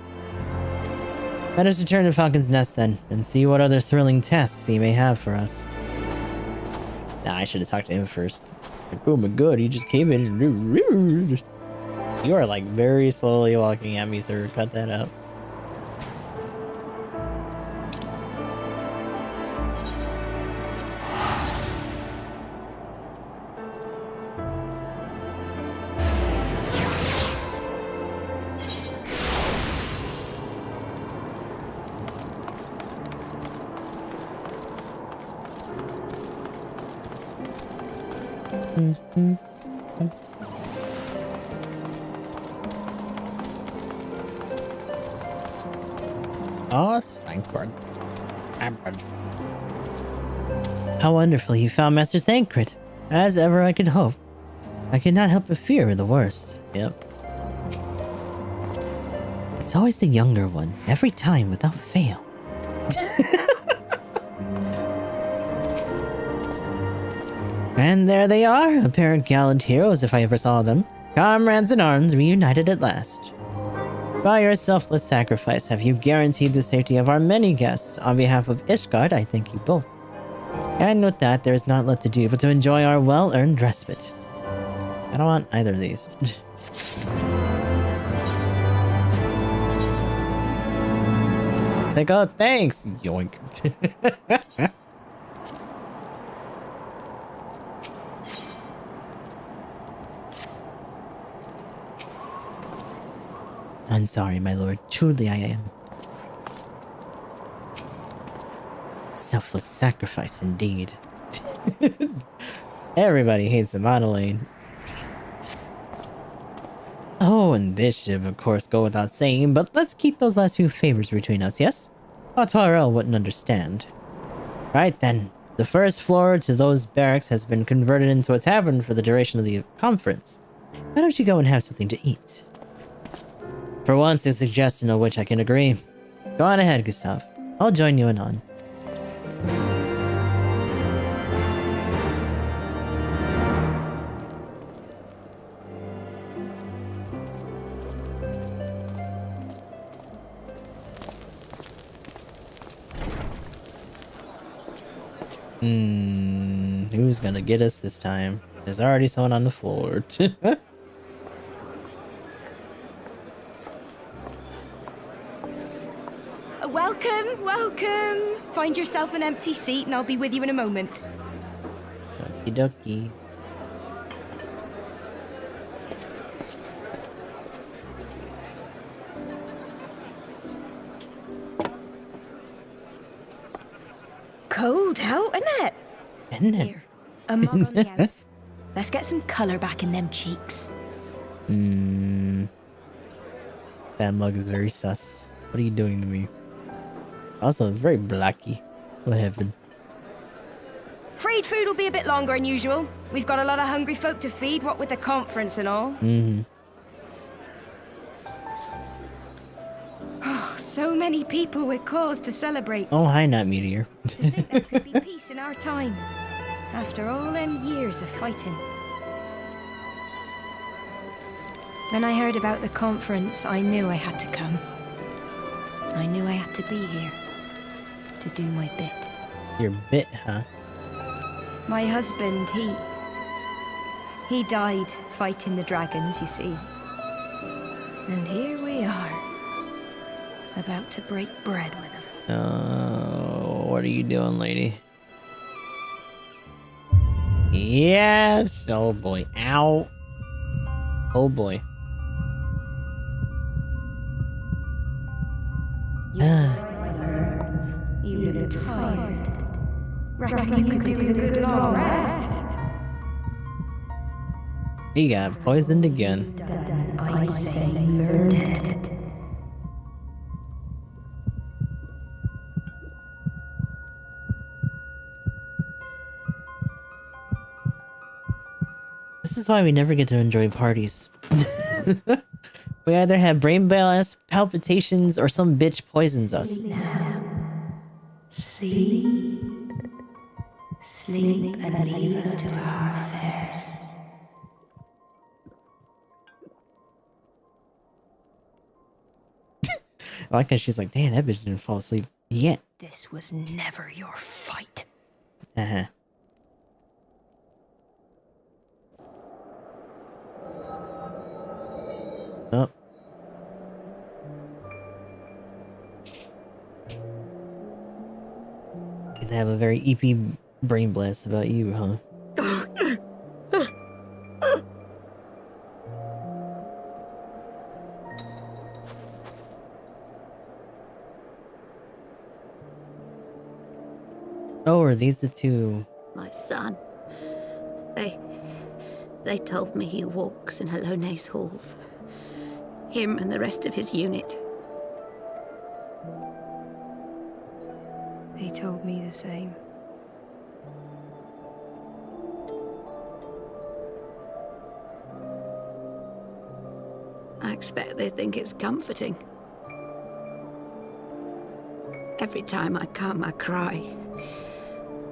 Let us return to Falcon's Nest then, and see what other thrilling tasks he may have for us. Nah, I should have talked to him first. Like, oh my god, he just came in and... You are like very slowly walking at me, sir. Cut that out. Oh, Thancred. How wonderfully you found Master Thancred. As ever I could hope. I could not help but fear the worst. Yep. It's always the younger one, every time without fail. And there they are, a pair of gallant heroes if I ever saw them. Comrades in arms reunited at last. By your selfless sacrifice have you guaranteed the safety of our many guests. On behalf of Ishgard, I thank you both. And with that, there is not left to do but to enjoy our well-earned respite. I don't want either of these. It's like, oh, thanks, yoink. I'm sorry, my lord. Truly I am. Selfless sacrifice indeed. Everybody hates a Madeleine. Oh, and this should of course go without saying, but let's keep those last few favors between us, yes? Otwarel wouldn't understand. Right then, the first floor to those barracks has been converted into a tavern for the duration of the conference. Why don't you go and have something to eat? For once, a suggestion of which I can agree. Go on ahead, Gustav. I'll join you anon. Who's gonna get us this time? There's already someone on the floor. Welcome, welcome. Find yourself an empty seat and I'll be with you in a moment. Okie dokie. Cold out, isn't it? Isn't it? Here, a mug on the house. Let's get some colour back in them cheeks. That mug is very sus. What are you doing to me? Also, it's very blacky. What happened? Freed food will be a bit longer than usual. We've got a lot of hungry folk to feed, what with the conference and all. Oh, so many people with cause to celebrate. Oh, hi, not Meteor. To think there could be peace in our time, after all them years of fighting. When I heard about the conference, I knew I had to come. I knew I had to be here, to do my bit. Your bit, huh? My husband, he died fighting the dragons, you see. And here we are, about to break bread with him. Oh, what are you doing, lady? Yes! Oh boy. Ow. Oh boy. You look tired. Reckon you could do with a good long rest? He got poisoned again. I say you're dead. This is why we never get to enjoy parties. We either have brain blast, palpitations, or some bitch poisons us. Sleep. Sleep and leave us to our affairs. I like how she's like, damn, that bitch didn't fall asleep yet. This was never your fight. Uh-huh. Oh. They have a very EP brain blast about you, huh? Oh, are these the two? My son. They told me he walks in Halone's halls. Him and the rest of his unit. They told me the same. I expect they think it's comforting. Every time I come, I cry.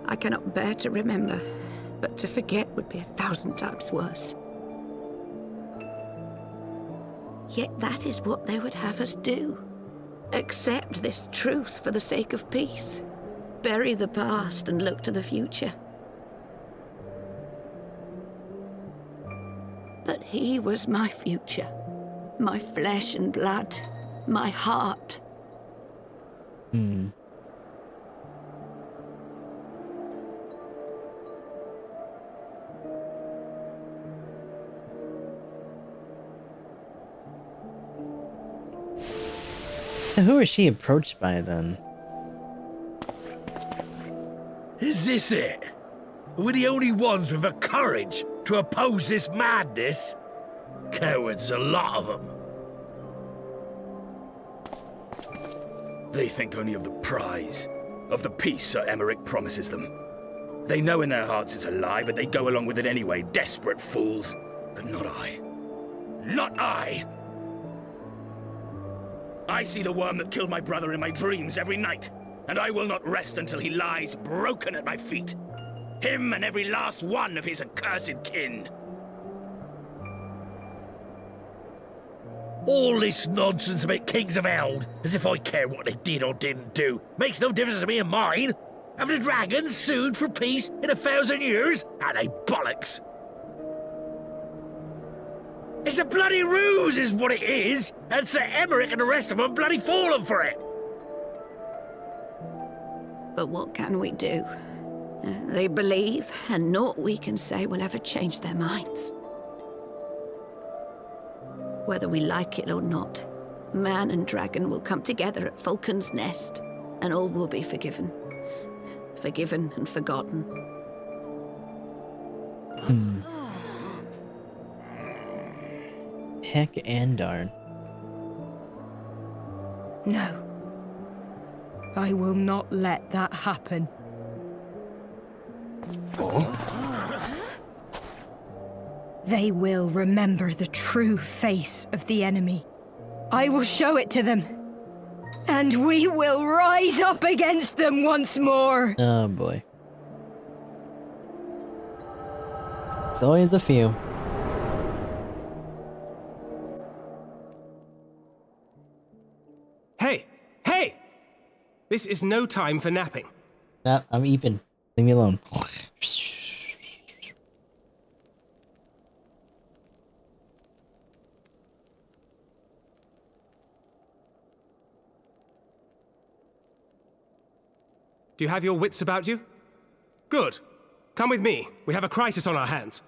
I cannot bear to remember, but to forget would be 1,000 times worse. Yet that is what they would have us do. Accept this truth for the sake of peace. Bury the past and look to the future. But he was my future. My flesh and blood. My heart. So who is she approached by then? Is this it? We're the only ones with the courage to oppose this madness? Cowards, a lot of them. They think only of the prize, of the peace Sir Emmerich promises them. They know in their hearts it's a lie, but they go along with it anyway, desperate fools. But not I. Not I! I see the worm that killed my brother in my dreams every night, and I will not rest until he lies broken at my feet. Him and every last one of his accursed kin. All this nonsense about Kings of Eld, as if I care what they did or didn't do, makes no difference to me and mine. Have the dragons sued for peace in 1,000 years? Are they bollocks? It's a bloody ruse is what it is, and Sir Emmerich and the rest of them bloody fallen for it. But what can we do? They believe, and naught we can say will ever change their minds. Whether we like it or not, man and dragon will come together at Vulcan's Nest, and all will be forgiven. Forgiven and forgotten. Heck and darn. No. I will not let that happen. They will remember the true face of the enemy. I will show it to them. And we will rise up against them once more. Oh boy. It's always a few. Hey! Hey! This is no time for napping. Nah, I'm eeping. Leave me alone. Do you have your wits about you? Good. Come with me. We have a crisis on our hands.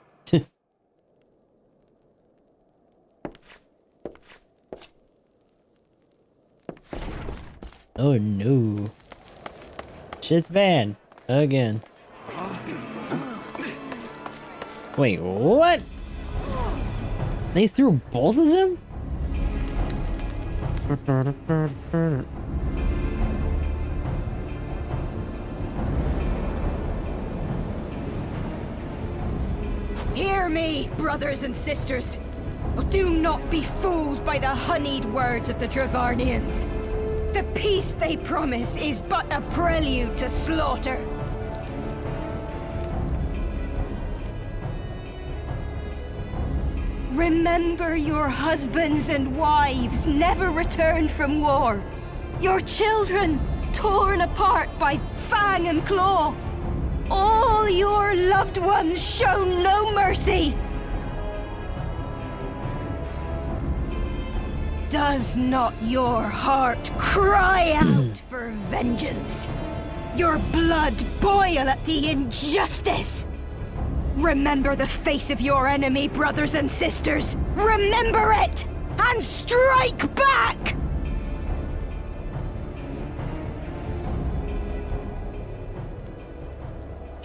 Oh no. Shit's bad. Again. Wait, what? They threw both of them? Here Hear me, brothers and sisters. Do not be fooled by the honeyed words of the Dravarnians. The peace they promise is but a prelude to slaughter. Remember your husbands and wives never returned from war. Your children torn apart by fang and claw. All your loved ones shown no mercy. Does not your heart cry out for vengeance? Your blood boil at the injustice? Remember the face of your enemy, brothers and sisters! Remember it! And strike back!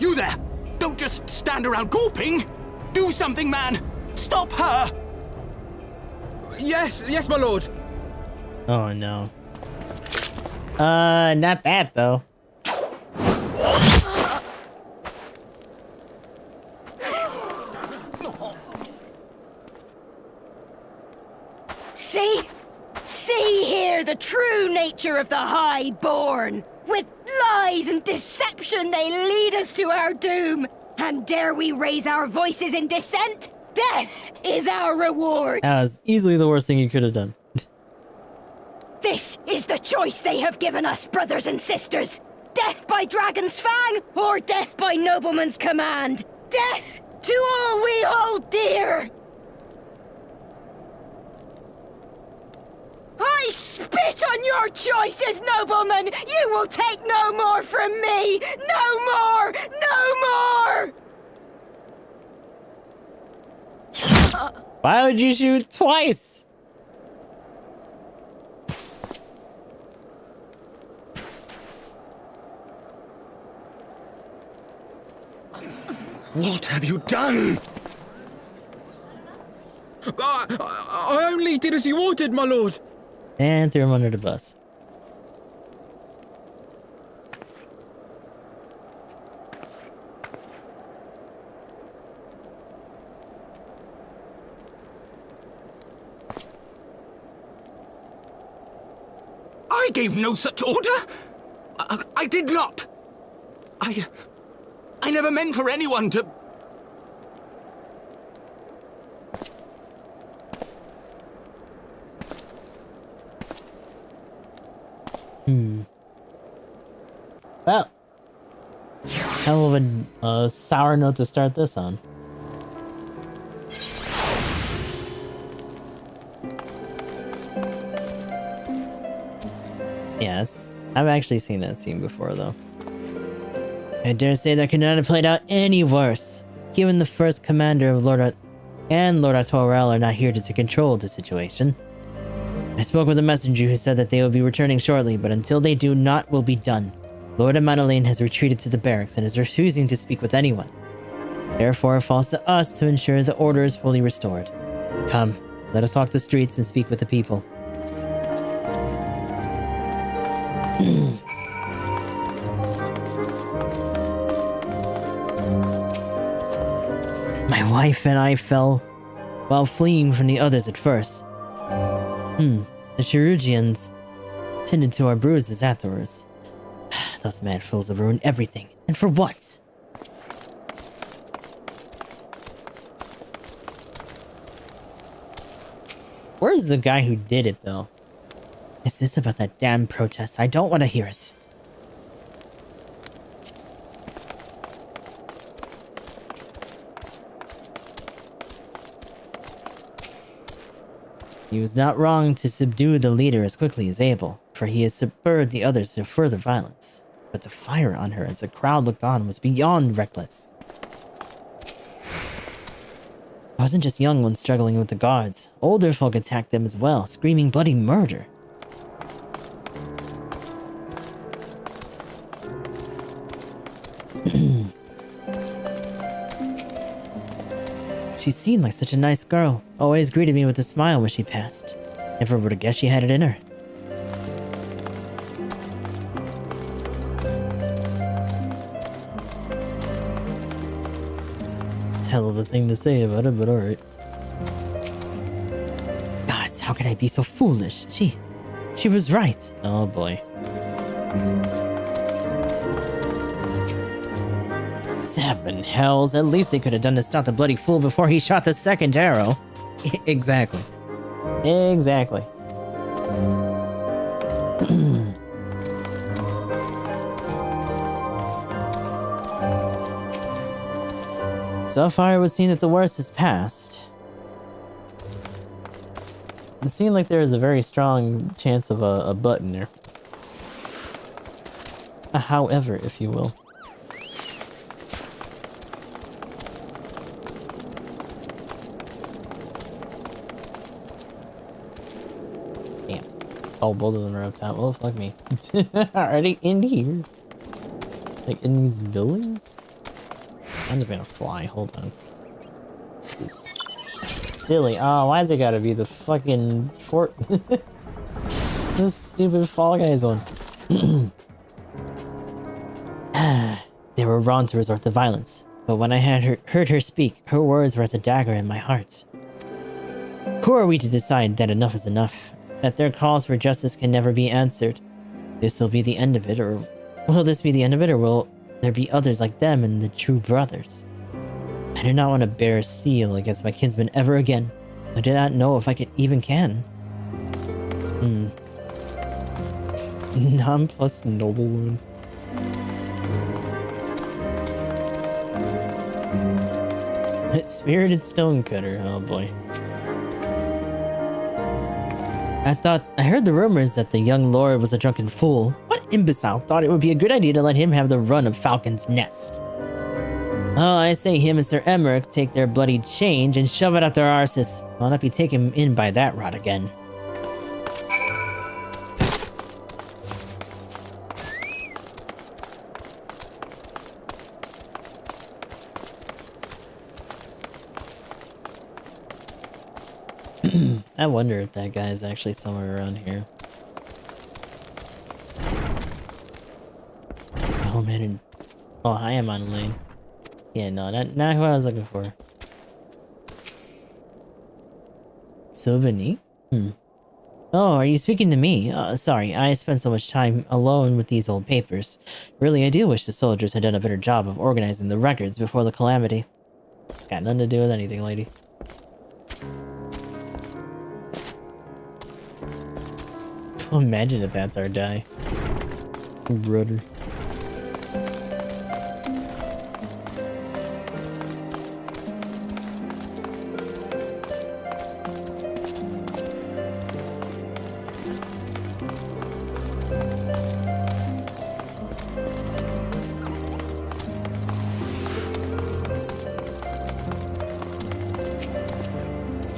You there! Don't just stand around gawping! Do something, man! Stop her! Yes, my lord. Oh no. Not that though. See here the true nature of the Highborn. With lies and deception they lead us to our doom. And dare we raise our voices in dissent? Death is our reward. That was easily the worst thing you could have done. This is the choice they have given us, brothers and sisters. Death by Dragon's Fang, or death by Nobleman's command. Death to all we hold dear. I spit on your choices, noblemen! You will take no more from me! No more! No more! Why would you shoot twice? What have you done? I only did as you ordered, my lord. And threw him under the bus. I gave no such order! I did not! I never meant for anyone to... Well, hell of a sour note to start this on. Yes, I've actually seen that scene before, though. I dare say that could not have played out any worse, given the first commander of Lord Torel are not here to take control of the situation. I spoke with a messenger who said that they will be returning shortly, but until they do, naught will be done. Lord Amadelaine has retreated to the barracks and is refusing to speak with anyone. Therefore, it falls to us to ensure the order is fully restored. Come, let us walk the streets and speak with the people. My wife and I fell while fleeing from the others at first. The Cherugians tended to our bruises afterwards. Those mad fools have ruined everything. And for what? Where's the guy who did it, though? Is this about that damn protest? I don't want to hear it. He was not wrong to subdue the leader as quickly as able, for he has spurred the others to further violence. But the fire on her as the crowd looked on was beyond reckless. It wasn't just young ones struggling with the guards. Older folk attacked them as well, screaming bloody murder. She seemed like such a nice girl. Always greeted me with a smile when she passed. Never would have guessed she had it in her. Hell of a thing to say about it, but alright. Gods, how could I be so foolish? She was right. Oh boy. 7 hells, at least they could have done to stop the bloody fool before he shot the second arrow. Exactly. Exactly. So far, it would seem that the worst is past. It seemed like there is a very strong chance of a button there. A however, if you will. Damn. Oh, both of them are up top. Well, fuck me. Already in here. Like in these buildings? I'm just gonna fly. Hold on. This is silly. Oh, why's it gotta be the fucking fort? This stupid Fall Guys one. They were wrong to resort to violence, but when I had heard her speak, her words were as a dagger in my heart. Who are we to decide that enough is enough? That their calls for justice can never be answered? This will be the end of it, or will this be the end of it, or will there be others like them and the true brothers? I do not want to bear a seal against my kinsmen ever again. I do not know if I even can. Non-plus noblewoman. Spirited stonecutter, oh boy. I heard the rumors that the young lord was a drunken fool. What imbecile thought it would be a good idea to let him have the run of Falcon's Nest? Oh, I say him and Sir Emmerich take their bloody change and shove it up their arses. I'll not be taken in by that rot again. I wonder if that guy is actually somewhere around here. Oh man, oh hi, I'm on lane. Yeah, no, not who I was looking for. Souvenir? Oh, are you speaking to me? Sorry, I spent so much time alone with these old papers. Really, I do wish the soldiers had done a better job of organizing the records before the calamity. It's got nothing to do with anything, lady. Imagine if that's our die. Brother.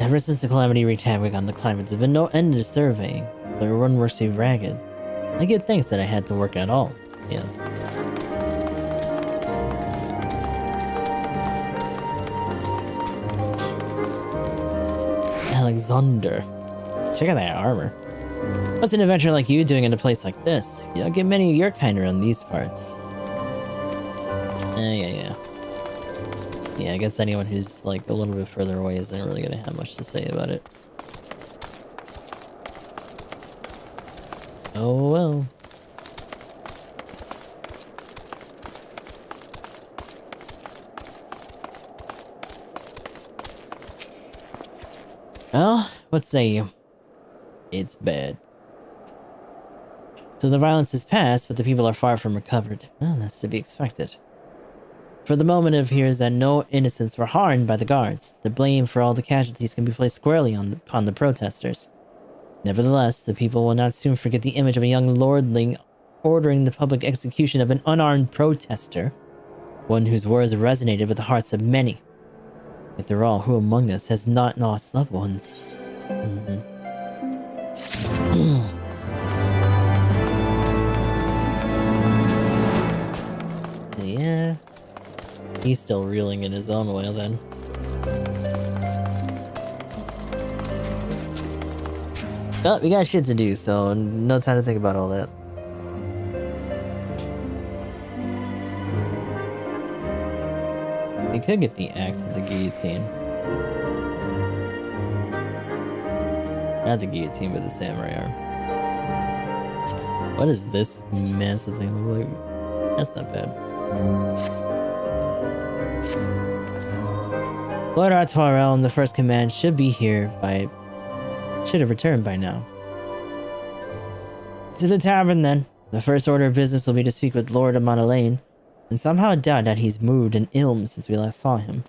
Ever since the calamity wreaked havoc on the climate, there's been no end to surveying. Their run works too ragged. I get thanks that I had to work at all. Yeah. Alexander. Check out that armor. What's an adventurer like you doing in a place like this? You don't get many of your kind around these parts. Yeah. Yeah, I guess anyone who's like a little bit further away isn't really gonna have much to say about it. Oh well. Well, what say you? It's bad. So the violence has passed, but the people are far from recovered. Well, that's to be expected. For the moment, it appears that no innocents were harmed by the guards. The blame for all the casualties can be placed squarely upon the protesters. Nevertheless, the people will not soon forget the image of a young lordling ordering the public execution of an unarmed protester, one whose words resonated with the hearts of many. After all, who among us has not lost loved ones? Yeah. He's still reeling in his own way then. But we got shit to do, so no time to think about all that. We could get the axe at the guillotine. Not the guillotine, but the samurai arm. What does this massive thing look like? That's not bad. Lord Artoirel and the first command should be here should have returned by now. To the tavern then. The first order of business will be to speak with Lord Amanalaine, and somehow doubt that he's moved and ill since we last saw him.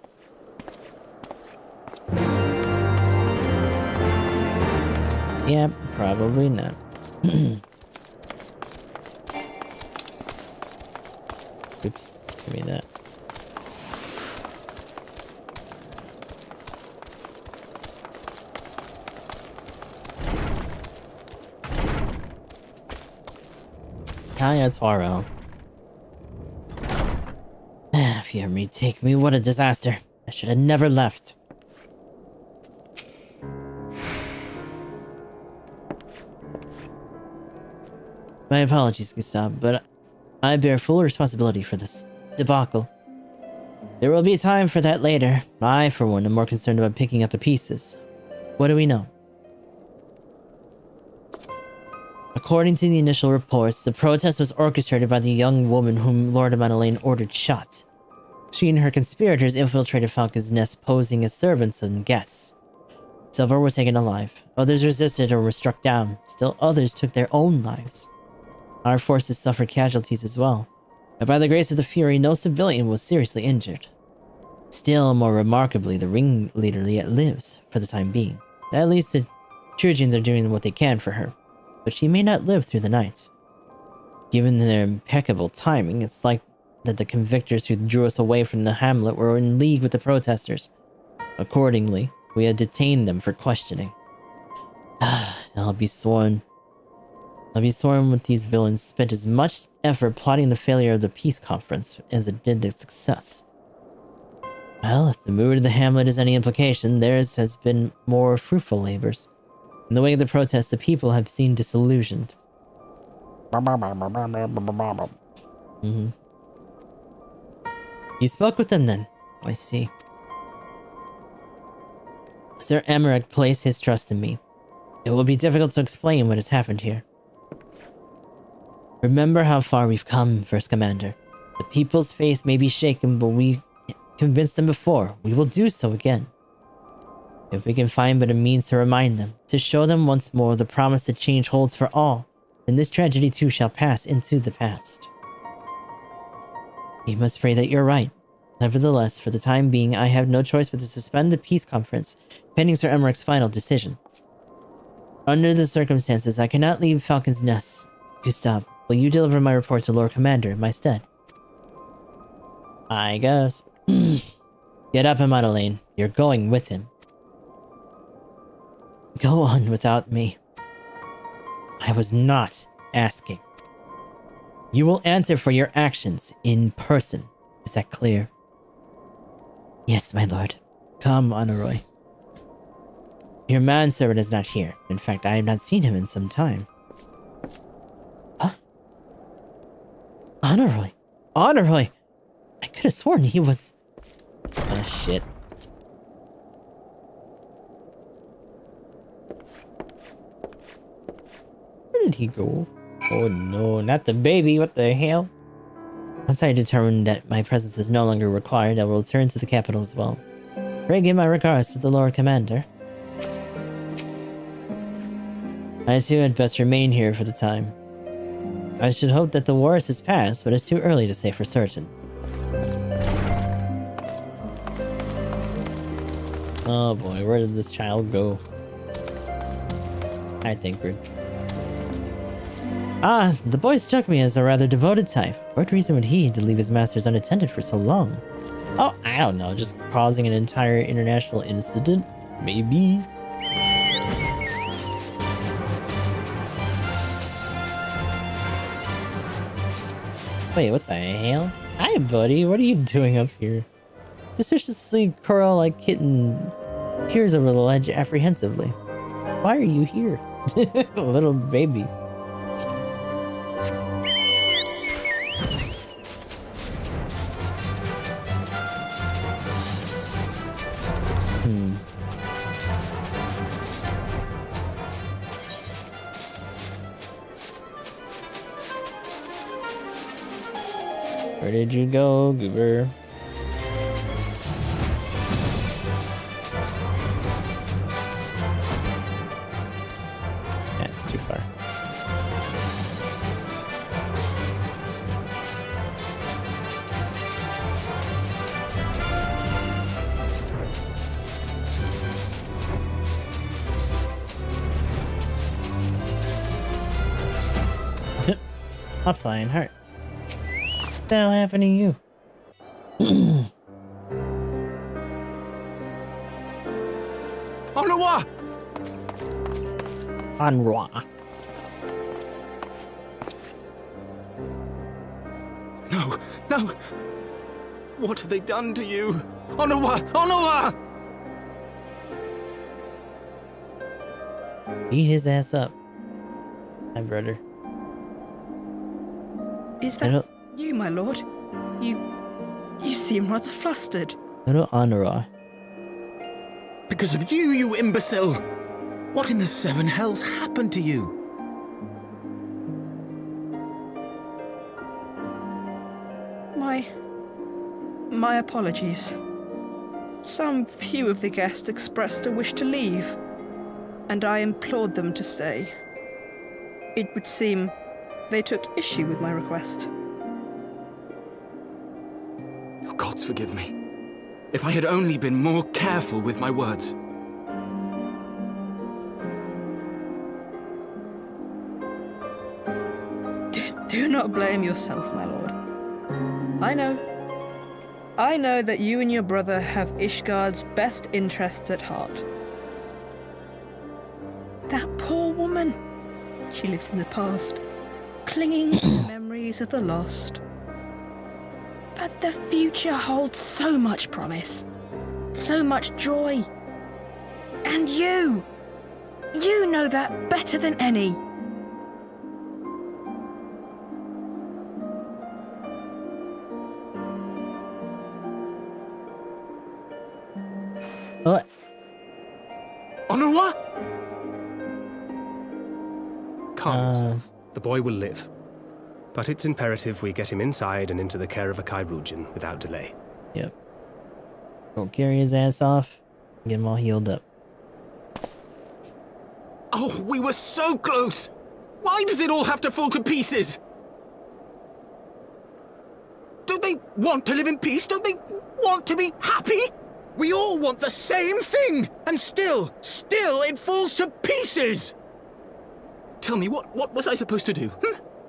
Yep, probably not. Oops, give me that. Hiya, Twarell. Fear me, take me, what a disaster. I should have never left. My apologies, Gustav, but I bear full responsibility for this debacle. There will be time for that later. I, for one, am more concerned about picking up the pieces. What do we know? According to the initial reports, the protest was orchestrated by the young woman whom Lord Amanalaine ordered shot. She and her conspirators infiltrated Falcon's Nest, posing as servants and guests. Several were taken alive. Others resisted or were struck down. Still others took their own lives. Our forces suffered casualties as well, but by the grace of the Fury, no civilian was seriously injured. Still, more remarkably, the ringleader yet lives, for the time being. At least the Trugians are doing what they can for her, but she may not live through the night. Given their impeccable timing, it's like that the convictors who drew us away from the hamlet were in league with the protesters. Accordingly, we had detained them for questioning. I'll be sworn with these villains spent as much effort plotting the failure of the peace conference as it did the success. Well, if the mood of the hamlet is any implication, theirs has been more fruitful labors. In the wake of the protests, the people have seemed disillusioned. You spoke with them then? I see. Sir Emmerich placed his trust in me. It will be difficult to explain what has happened here. Remember how far we've come, First Commander. The people's faith may be shaken, but we convinced them before. We will do so again. If we can find but a means to remind them, to show them once more the promise that change holds for all, then this tragedy too shall pass into the past. We must pray that you're right. Nevertheless, for the time being, I have no choice but to suspend the peace conference, pending Sir Emmerich's final decision. Under the circumstances, I cannot leave Falcon's Nest. Gustav, will you deliver my report to Lord Commander in my stead? I guess. Get up, Amanalaine. You're going with him. Go on without me. I was not asking. You will answer for your actions in person. Is that clear? Yes, my lord. Come, Honoroi. Your manservant is not here. In fact, I have not seen him in some time. Huh? Honoroi! Honoroi! I could have sworn he was... Oh, shit. Where did he go? Oh no, not the baby, what the hell? Once I determine that my presence is no longer required, I will return to the capital as well. Pray give my regards to the Lord Commander. I too had best remain here for the time. I should hope that the worst is past, but it's too early to say for certain. Oh boy, where did this child go? I think we're... Ah, the boy struck me as a rather devoted type. What reason would he to leave his masters unattended for so long? Oh, I don't know, just causing an entire international incident? Maybe? Wait, what the hell? Hi, buddy, what are you doing up here? Suspiciously curl-like kitten peers over the ledge apprehensively. Why are you here? Little baby. Where did you go, Goober? That's too far. A flying heart. What the hell happened to you? Onawa! Anwa. No, no! What have they done to you? Onawa! Onawa! Beat his ass up. My brother. Is that you, my lord? You seem rather flustered. Little Anura. Because of you, you imbecile! What in the seven hells happened to you? My apologies. Some few of the guests expressed a wish to leave, and I implored them to stay. It would seem they took issue with my request. Oh, gods forgive me. If I had only been more careful with my words. Do not blame yourself, my lord. I know that you and your brother have Ishgard's best interests at heart. That poor woman. She lives in the past, clinging to memories of the lost. But the future holds so much promise, so much joy. And you know that better than any. What? Onawa? Calm yourself. The boy will live. But it's imperative we get him inside and into the care of a Kairoujian without delay. Yep. Go carry his ass off. Get him all healed up. Oh, we were so close! Why does it all have to fall to pieces? Don't they want to live in peace? Don't they want to be happy? We all want the same thing! And still it falls to pieces! Tell me, what was I supposed to do?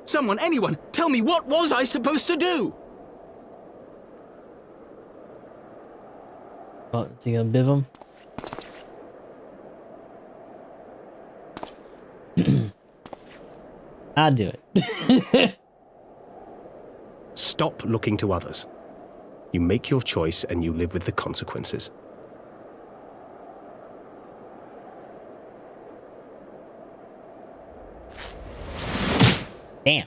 Someone, anyone, tell me, what was I supposed to do? Oh, is he gonna biv him? I'll do it. Stop looking to others. You make your choice and you live with the consequences. Damn.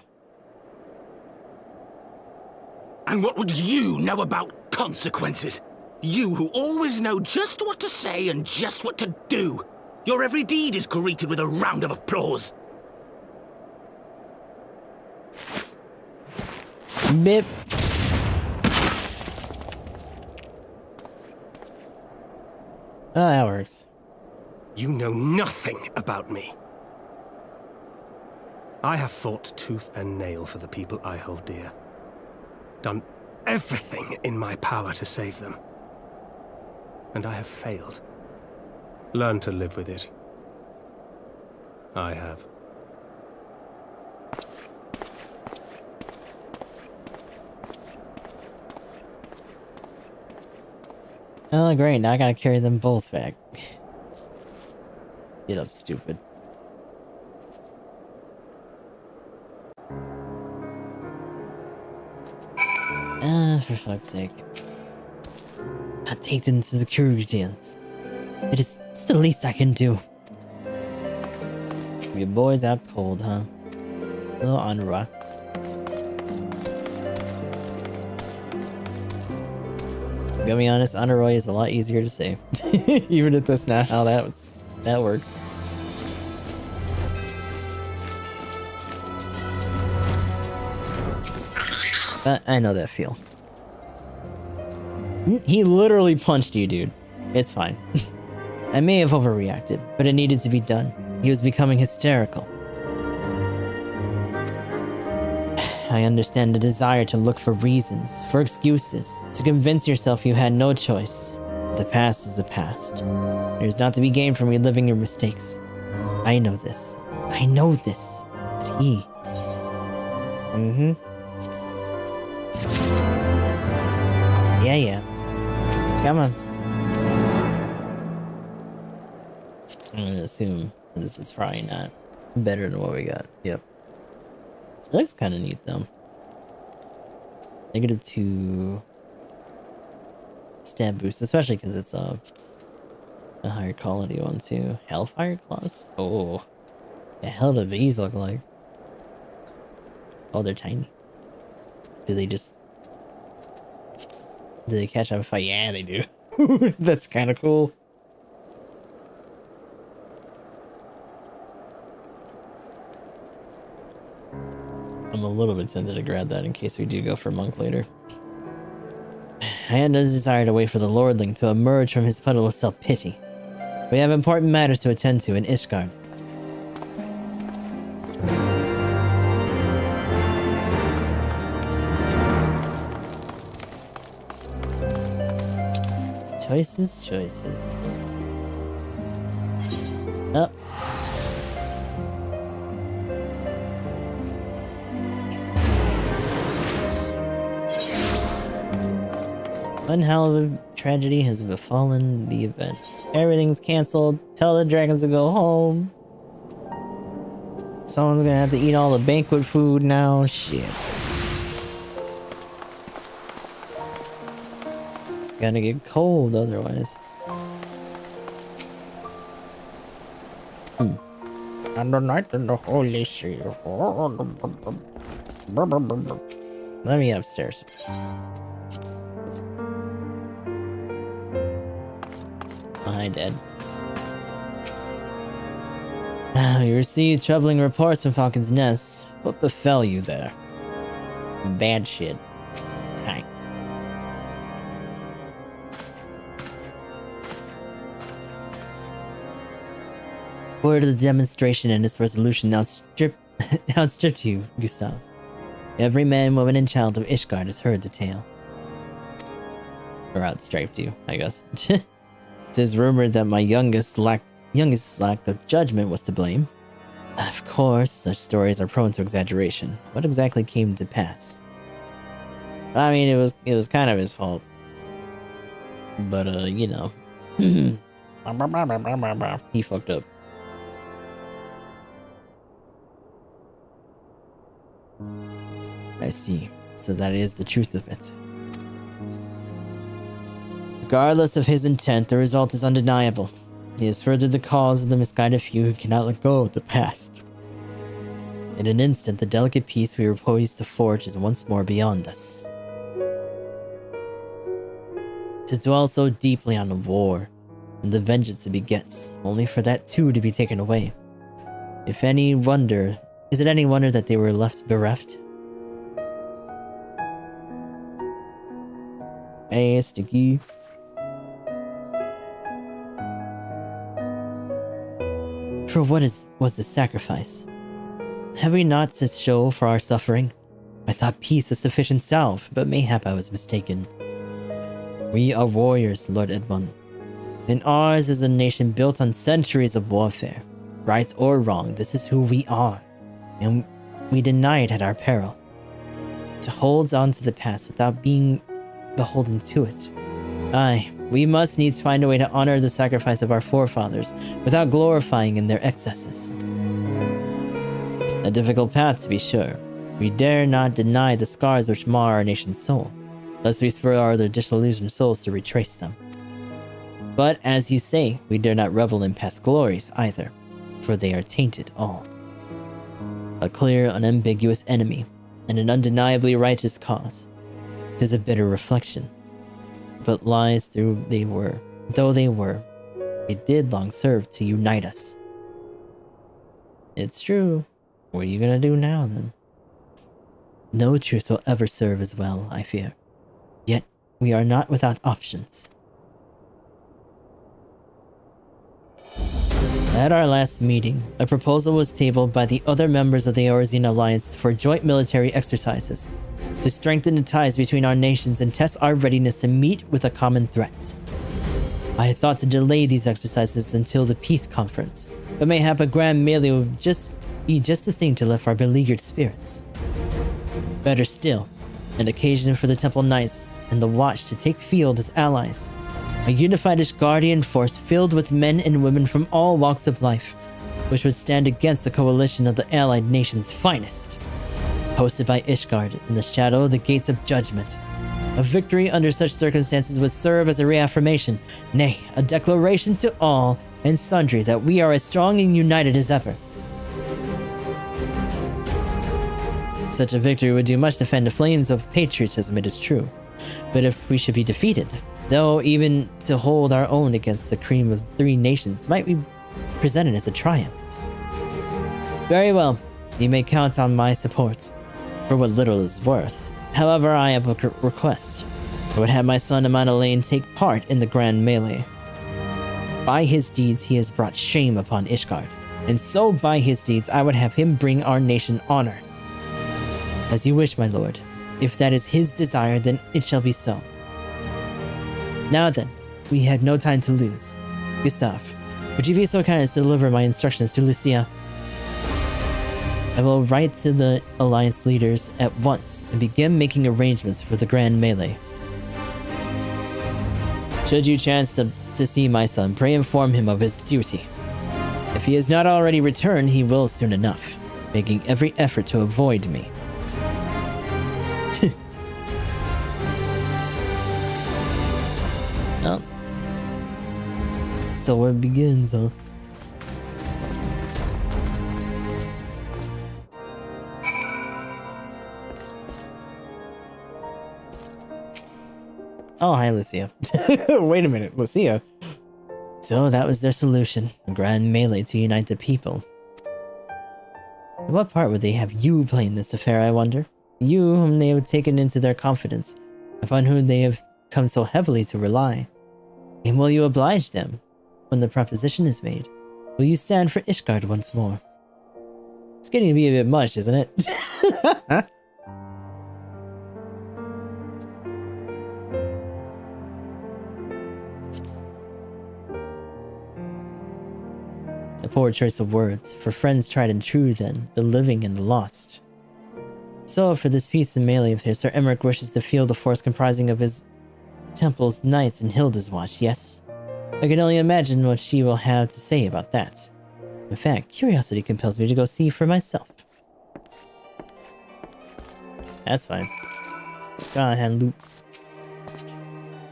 And what would you know about consequences? You who always know just what to say and just what to do. Your every deed is greeted with a round of applause. Bip. Oh, that works. You know nothing about me. I have fought tooth and nail for the people I hold dear. Done everything in my power to save them. And I have failed. Learn to live with it. I have. Oh, great. Now I gotta carry them both back. Get up, stupid. For fuck's sake. Not take them to the Kyrgyzstans. It is it's the least I can do. Your boys out cold, huh? Little Anura. Gotta be honest, Honoroi is a lot easier to say. Even if that's not how that works. But I know that feel. He literally punched you, dude. It's fine. I may have overreacted, but it needed to be done. He was becoming hysterical. I understand the desire to look for reasons, for excuses, to convince yourself you had no choice. The past is the past. There's not to be gained from reliving your mistakes. I know this. I know this. But he... Yeah. Come on. I'm gonna assume this is probably not better than what we got. Yep. It looks kind of neat though. -2 stab boost, especially because it's a higher quality one too. Hellfire claws? Oh, the hell do these look like? Oh, they're tiny. Do they catch on fire? Yeah, they do. That's kind of cool. I'm a little bit tempted to grab that in case we do go for monk later. I had no desire to wait for the lordling to emerge from his puddle of self-pity. We have important matters to attend to in Ishgard. Choices. Oh. One hell of a tragedy has befallen the event. Everything's cancelled. Tell the dragons to go home. Someone's gonna have to eat all the banquet food now. Shit. It's gonna get cold otherwise. And the night in the holy sea. Let me upstairs. Hi, Dad. You received troubling reports from Falcon's Nest. What befell you there? Bad shit. Hi. Word of the demonstration and its resolution outstripped you, Gustav. Every man, woman, and child of Ishgard has heard the tale. Or outstriped you, I guess. It is rumored that my youngest lack of judgment was to blame. Of course, such stories are prone to exaggeration. What exactly came to pass? I mean, it was kind of his fault. But you know. He fucked up. I see. So that is the truth of it. Regardless of his intent, the result is undeniable. He has furthered the cause of the misguided few who cannot let go of the past. In an instant, the delicate peace we were poised to forge is once more beyond us. To dwell so deeply on the war, and the vengeance it begets, only for that too to be taken away. Is it any wonder that they were left bereft? Hey, Sticky. For what was the sacrifice? Have we not to show for our suffering? I thought peace a sufficient salve, but mayhap I was mistaken. We are warriors, Lord Edmund, and ours is a nation built on centuries of warfare. Right or wrong, this is who we are, and we deny it at our peril. To hold on to the past without being beholden to it. Aye, we must needs find a way to honor the sacrifice of our forefathers without glorifying in their excesses. A difficult path, to be sure. We dare not deny the scars which mar our nation's soul, lest we spur our other disillusioned souls to retrace them. But, as you say, we dare not revel in past glories either, for they are tainted all. A clear, unambiguous enemy, and an undeniably righteous cause. 'Tis a bitter reflection. But lies though they were, it did long serve to unite us. It's true. What are you gonna do now, then? No truth will ever serve as well, I fear. Yet, we are not without options. At our last meeting, a proposal was tabled by the other members of the Eorzean Alliance for joint military exercises to strengthen the ties between our nations and test our readiness to meet with a common threat. I had thought to delay these exercises until the peace conference, but mayhap a grand melee would be just the thing to lift our beleaguered spirits. Better still, an occasion for the Temple Knights and the Watch to take field as allies. A unified Ishgardian force filled with men and women from all walks of life, which would stand against the coalition of the allied nations' finest. Hosted by Ishgard in the shadow of the Gates of Judgment. A victory under such circumstances would serve as a reaffirmation, nay, a declaration to all and sundry that we are as strong and united as ever. Such a victory would do much to fan the flames of patriotism, it is true. But if we should be defeated, though even to hold our own against the cream of 3 nations might be presented as a triumph. Very well, you may count on my support, for what little is worth. However, I have a request. I would have my son Amanalain take part in the grand melee. By his deeds, he has brought shame upon Ishgard, and so by his deeds, I would have him bring our nation honor. As you wish, my lord. If that is his desire, then it shall be so. Now then, we have no time to lose. Gustav, would you be so kind as to deliver my instructions to Lucia? I will write to the Alliance leaders at once and begin making arrangements for the grand melee. Should you chance to see my son, pray inform him of his duty. If he has not already returned, he will soon enough, making every effort to avoid me. Oh. So it begins, huh? Oh, hi, Lucia. Wait a minute, Lucia. So that was their solution, a grand melee to unite the people. And what part would they have you play in this affair, I wonder? You, whom they have taken into their confidence, upon whom they have come so heavily to rely. And will you oblige them when the proposition is made? Will you stand for Ishgard once more? It's getting to be a bit much, isn't it? A poor choice of words, for friends tried and true then, the living and the lost. So, for this peace and melee of his, Sir Emmerich wishes to field the force comprising of his Temple's Knights and Hilda's Watch, yes? I can only imagine what she will have to say about that. In fact, curiosity compels me to go see for myself. That's fine. Let's go ahead and loot.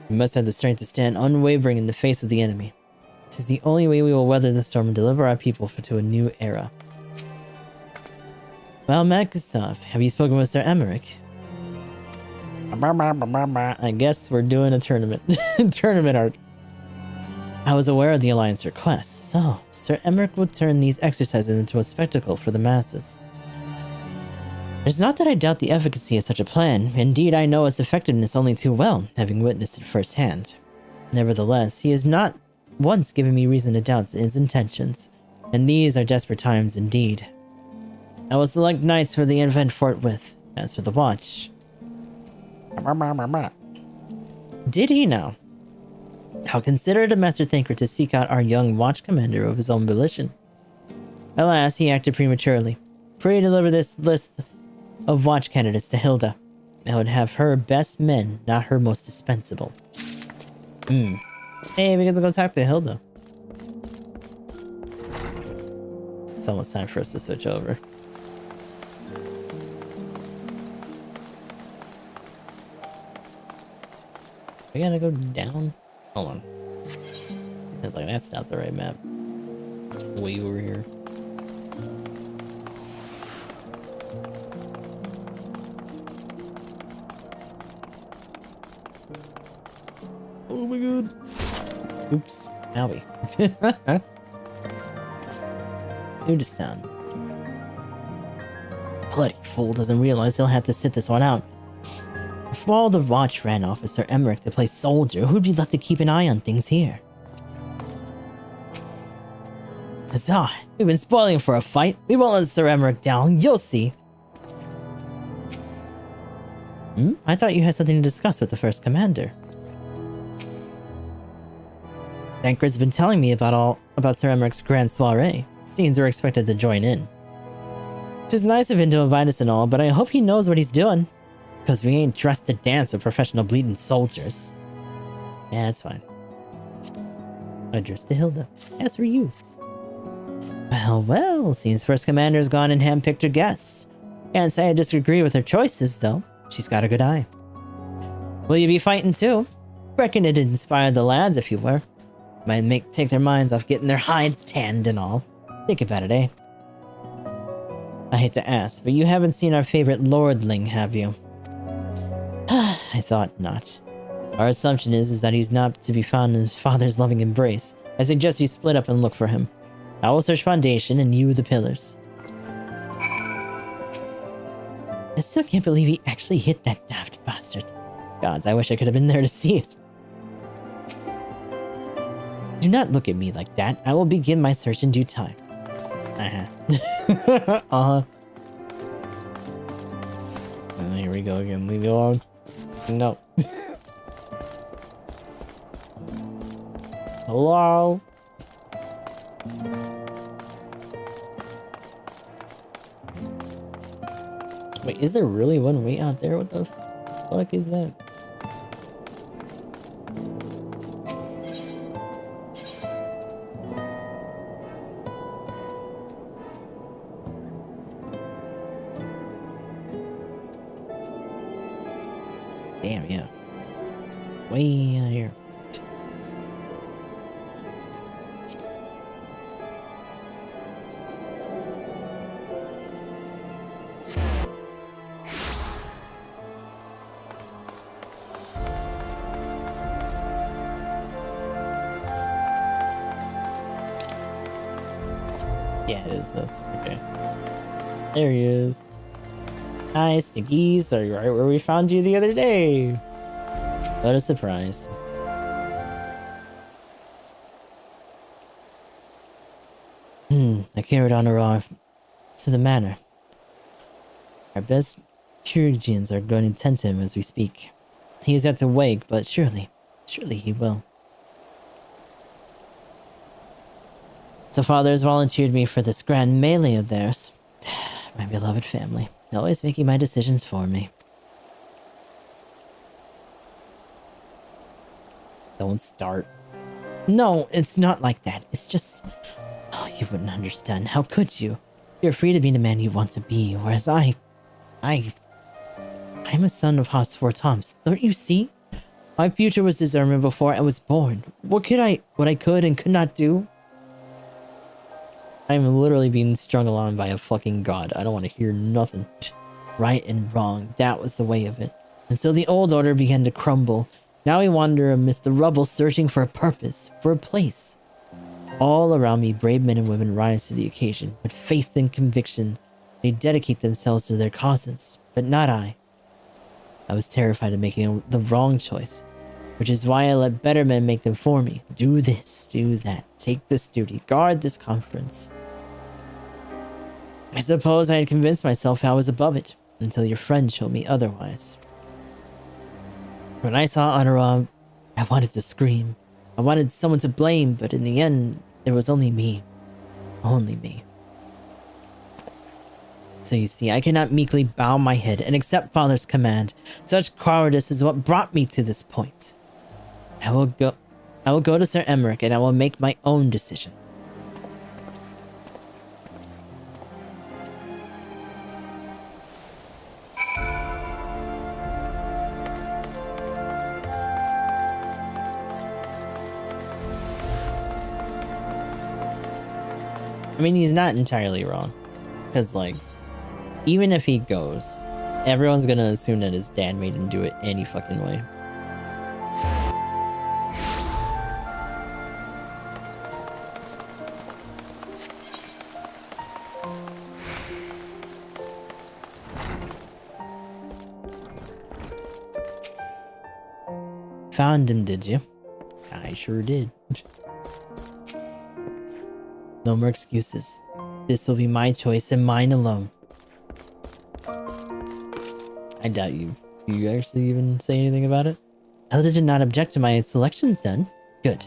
We must have the strength to stand unwavering in the face of the enemy. It is the only way we will weather the storm and deliver our people to a new era. Well, Matt Gustav, have you spoken with Sir Emmerich? I guess we're doing a tournament. Tournament arc. I was aware of the Alliance request, so Sir Emmerich would turn these exercises into a spectacle for the masses. It's not that I doubt the efficacy of such a plan. Indeed, I know its effectiveness only too well, having witnessed it firsthand. Nevertheless, he has not once given me reason to doubt his intentions, and these are desperate times indeed. I will select knights for the event forthwith. As for the watch... Did he now? How considerate of Master Thinker to seek out our young watch commander of his own volition. Alas, he acted prematurely. Pray deliver this list of watch candidates to Hilda. I would have her best men, not her most dispensable. Hey, we get to go talk to Hilda. It's almost time for us to switch over. We gotta go down? Hold on. It's like, that's not the right map. It's way over here. Oh my god. Oops. Owie. Nudistan. Bloody fool doesn't realize he'll have to sit this one out. If all the watch ran off with Sir Emmerich to play soldier, who'd be left to keep an eye on things here? Huzzah! We've been spoiling for a fight. We won't let Sir Emmerich down. You'll see. I thought you had something to discuss with the first commander. Tancred's been telling me about Sir Emmerich's grand soiree. Scenes are expected to join in. 'Tis nice of him to invite us and all, but I hope he knows what he's doing. Because we ain't dressed to dance with professional bleeding soldiers. Yeah, it's fine. Address to Hilda. As for you. Well, seems first commander's gone and handpicked her guests. Can't say I disagree with her choices, though. She's got a good eye. Will you be fighting too? Reckon it'd inspire the lads if you were. Might take their minds off getting their hides tanned and all. Think about it, eh? I hate to ask, but you haven't seen our favorite lordling, have you? I thought not. Our assumption is that he's not to be found in his father's loving embrace. I suggest you split up and look for him. I will search foundation and you the pillars. I still can't believe he actually hit that daft bastard. Gods, I wish I could have been there to see it. Do not look at me like that. I will begin my search in due time. Here we go again. Leave me alone. No. Hello? Wait, is there really one way out there? What the fuck is that? Damn, yeah. Way out here. Yeah, it is this. Okay. There he is. Hi, Stickies. Are you right where we found you the other day? What a surprise. I carried on off to the manor. Our best Kyrgyzs are going to tend to him as we speak. He is yet to wake, but surely he will. So father has volunteered me for this grand melee of theirs. My beloved family, always making my decisions for me. Don't start. No, it's not like that. It's just... Oh, you wouldn't understand. How could you? You're free to be the man you want to be, whereas I'm a son of Heavensward Toms. Don't you see? My future was determined before I was born. What I could and could not do? I'm literally being strung along by a fucking god. I don't want to hear nothing. Right and wrong, that was the way of it. And so the old order began to crumble. Now we wander amidst the rubble, searching for a purpose, for a place. All around me, brave men and women rise to the occasion. With faith and conviction, they dedicate themselves to their causes. But not I. I was terrified of making the wrong choice, which is why I let better men make them for me. Do this, do that, take this duty, guard this conference. I suppose I had convinced myself I was above it, until your friend showed me otherwise. When I saw Anurag, I wanted to scream. I wanted someone to blame, but in the end, there was only me. Only me. So you see, I cannot meekly bow my head and accept Father's command. Such cowardice is what brought me to this point. I will go to Sir Emmerich and I will make my own decision. I mean, he's not entirely wrong. Because, like, even if he goes, everyone's gonna assume that his dad made him do it any fucking way. Found him, did you? I sure did. No more excuses. This will be my choice and mine alone. I doubt you. Do you actually even say anything about it? Elder did not object to my selections then. Good.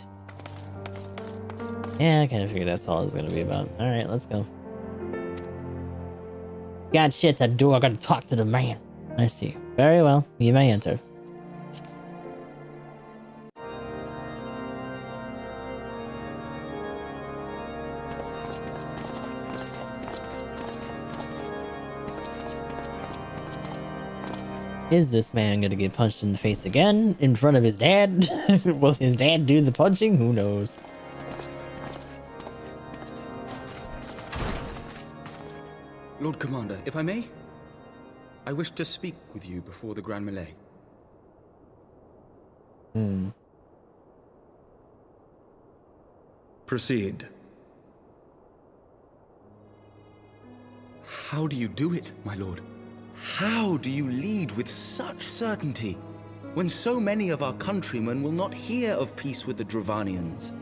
Yeah, I kind of figured that's all it was going to be about. Alright, let's go. Got shit to do, I gotta talk to the man. I see. Very well, you may enter. Is this man gonna get punched in the face again in front of his dad? Will his dad do the punching? Who knows? Lord Commander, if I may, I wish to speak with you before the Grand Melee. Proceed. How do you do it, my lord? How do you lead with such certainty, when so many of our countrymen will not hear of peace with the Dravanians?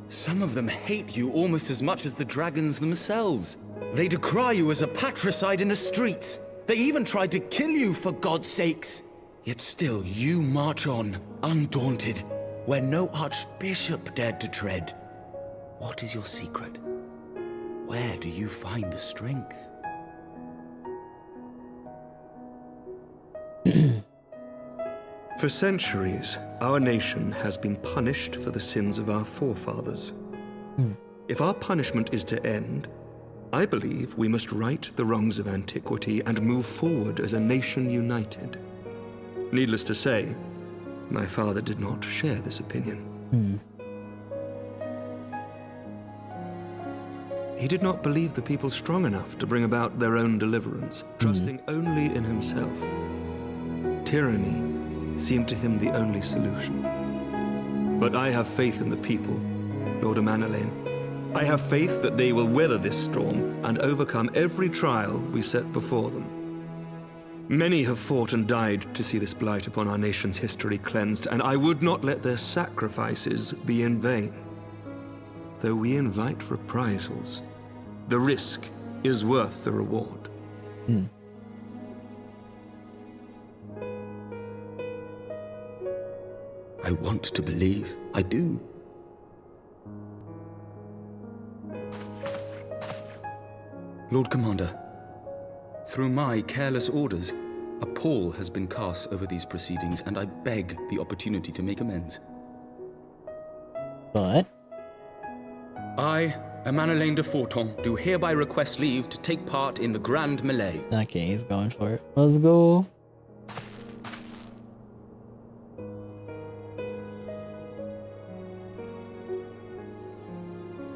Some of them hate you almost as much as the dragons themselves. They decry you as a patricide in the streets. They even tried to kill you, for God's sakes. Yet still you march on, undaunted, where no archbishop dared to tread. What is your secret? Where do you find the strength? For centuries, our nation has been punished for the sins of our forefathers. If our punishment is to end, I believe we must right the wrongs of antiquity and move forward as a nation united. Needless to say, my father did not share this opinion. He did not believe the people strong enough to bring about their own deliverance, trusting only in himself. Tyranny seemed to him the only solution. But I have faith in the people, Lord Amanalain. I have faith that they will weather this storm and overcome every trial we set before them. Many have fought and died to see this blight upon our nation's history cleansed, and I would not let their sacrifices be in vain. Though we invite reprisals, the risk is worth the reward. I want to believe. I do. Lord Commander, through my careless orders, a pall has been cast over these proceedings, and I beg the opportunity to make amends. What? I, Amanalain de Forton, do hereby request leave to take part in the Grand Melee. Okay, he's going for it. Let's go.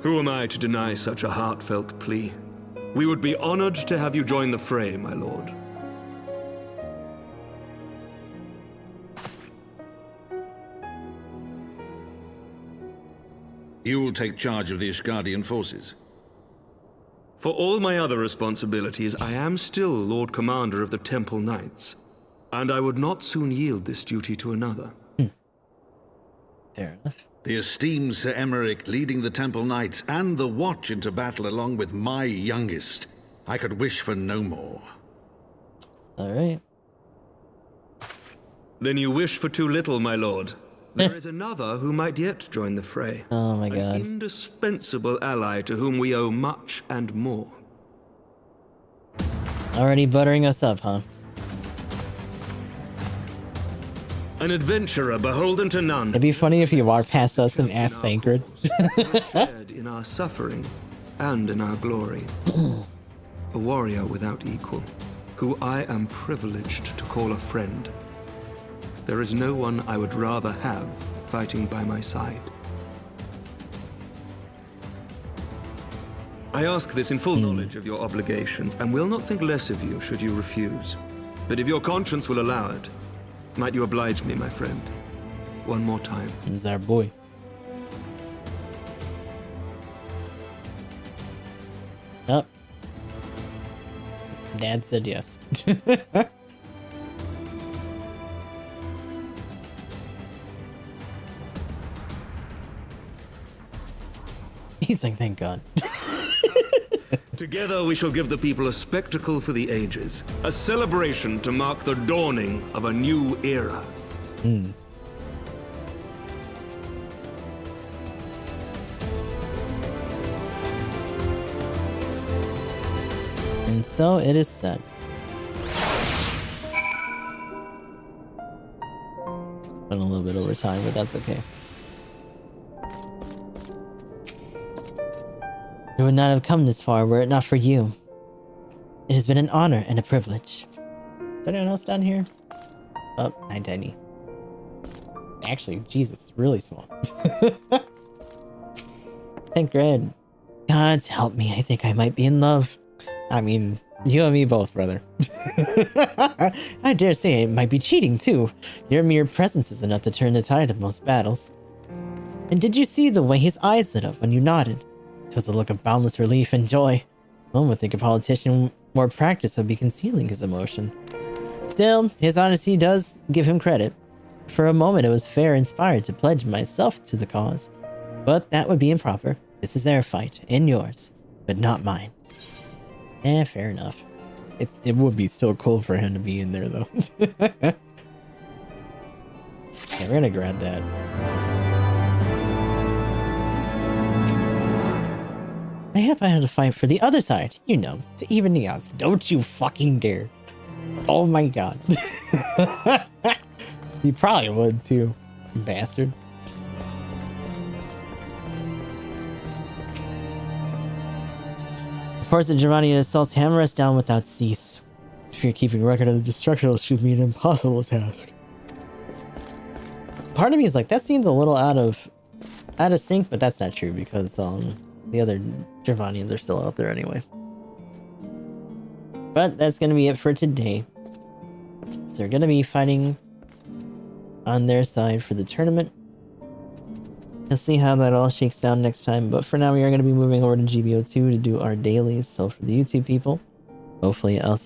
Who am I to deny such a heartfelt plea? We would be honored to have you join the fray, my lord. You'll take charge of the Ishgardian forces? For all my other responsibilities, I am still Lord Commander of the Temple Knights, and I would not soon yield this duty to another. Fair enough. The esteemed Sir Emeric leading the Temple Knights and the Watch into battle along with my youngest. I could wish for no more. Alright. Then you wish for too little, my lord. There is another who might yet join the fray. Oh my god. An indispensable ally to whom we owe much and more. Already buttering us up, huh? An adventurer beholden to none. It'd be funny if you walked past us and asked Thancred. Shared in our suffering and in our glory. A warrior without equal, who I am privileged to call a friend. There is no one I would rather have fighting by my side. I ask this in full knowledge of your obligations, and will not think less of you should you refuse. But if your conscience will allow it, might you oblige me, my friend? One more time. He's our boy. Oh. Dad said yes. He's like, thank God. Together we shall give the people a spectacle for the ages, a celebration to mark the dawning of a new era. Hmm. And so it is said. Been a little bit over time, but that's okay. We would not have come this far were it not for you. It has been an honor and a privilege. Is anyone else down here? Oh, hi, Tiny. Actually, Jesus, really small. Thank God. God's help me, I think I might be in love. I mean, you and me both, brother. I dare say it might be cheating, too. Your mere presence is enough to turn the tide of most battles. And did you see the way his eyes lit up when you nodded? 'Twas a look of boundless relief and joy. One would think a politician more practiced would be concealing his emotion. Still, his honesty does give him credit. For a moment it was fair inspired to pledge myself to the cause. But that would be improper. This is their fight, and yours, but not mine. Fair enough. It would be still cool for him to be in there, though. Okay, we're gonna grab that. Mayhap I had to fight for the other side, you know, to even the odds. Don't you fucking dare. Oh my god. You probably would too, bastard. Of course, the Germanian assaults hammer us down without cease. If you're keeping record of the destruction, it'll should be an impossible task. Part of me is like, that seems a little out of sync, but that's not true because the other Germanians are still out there anyway. But that's gonna be it for today. So they're gonna be fighting on their side for the tournament. Let's see how that all shakes down next time. But for now, we are going to be moving over to GBO2 to do our dailies. So for the YouTube people, hopefully I'll see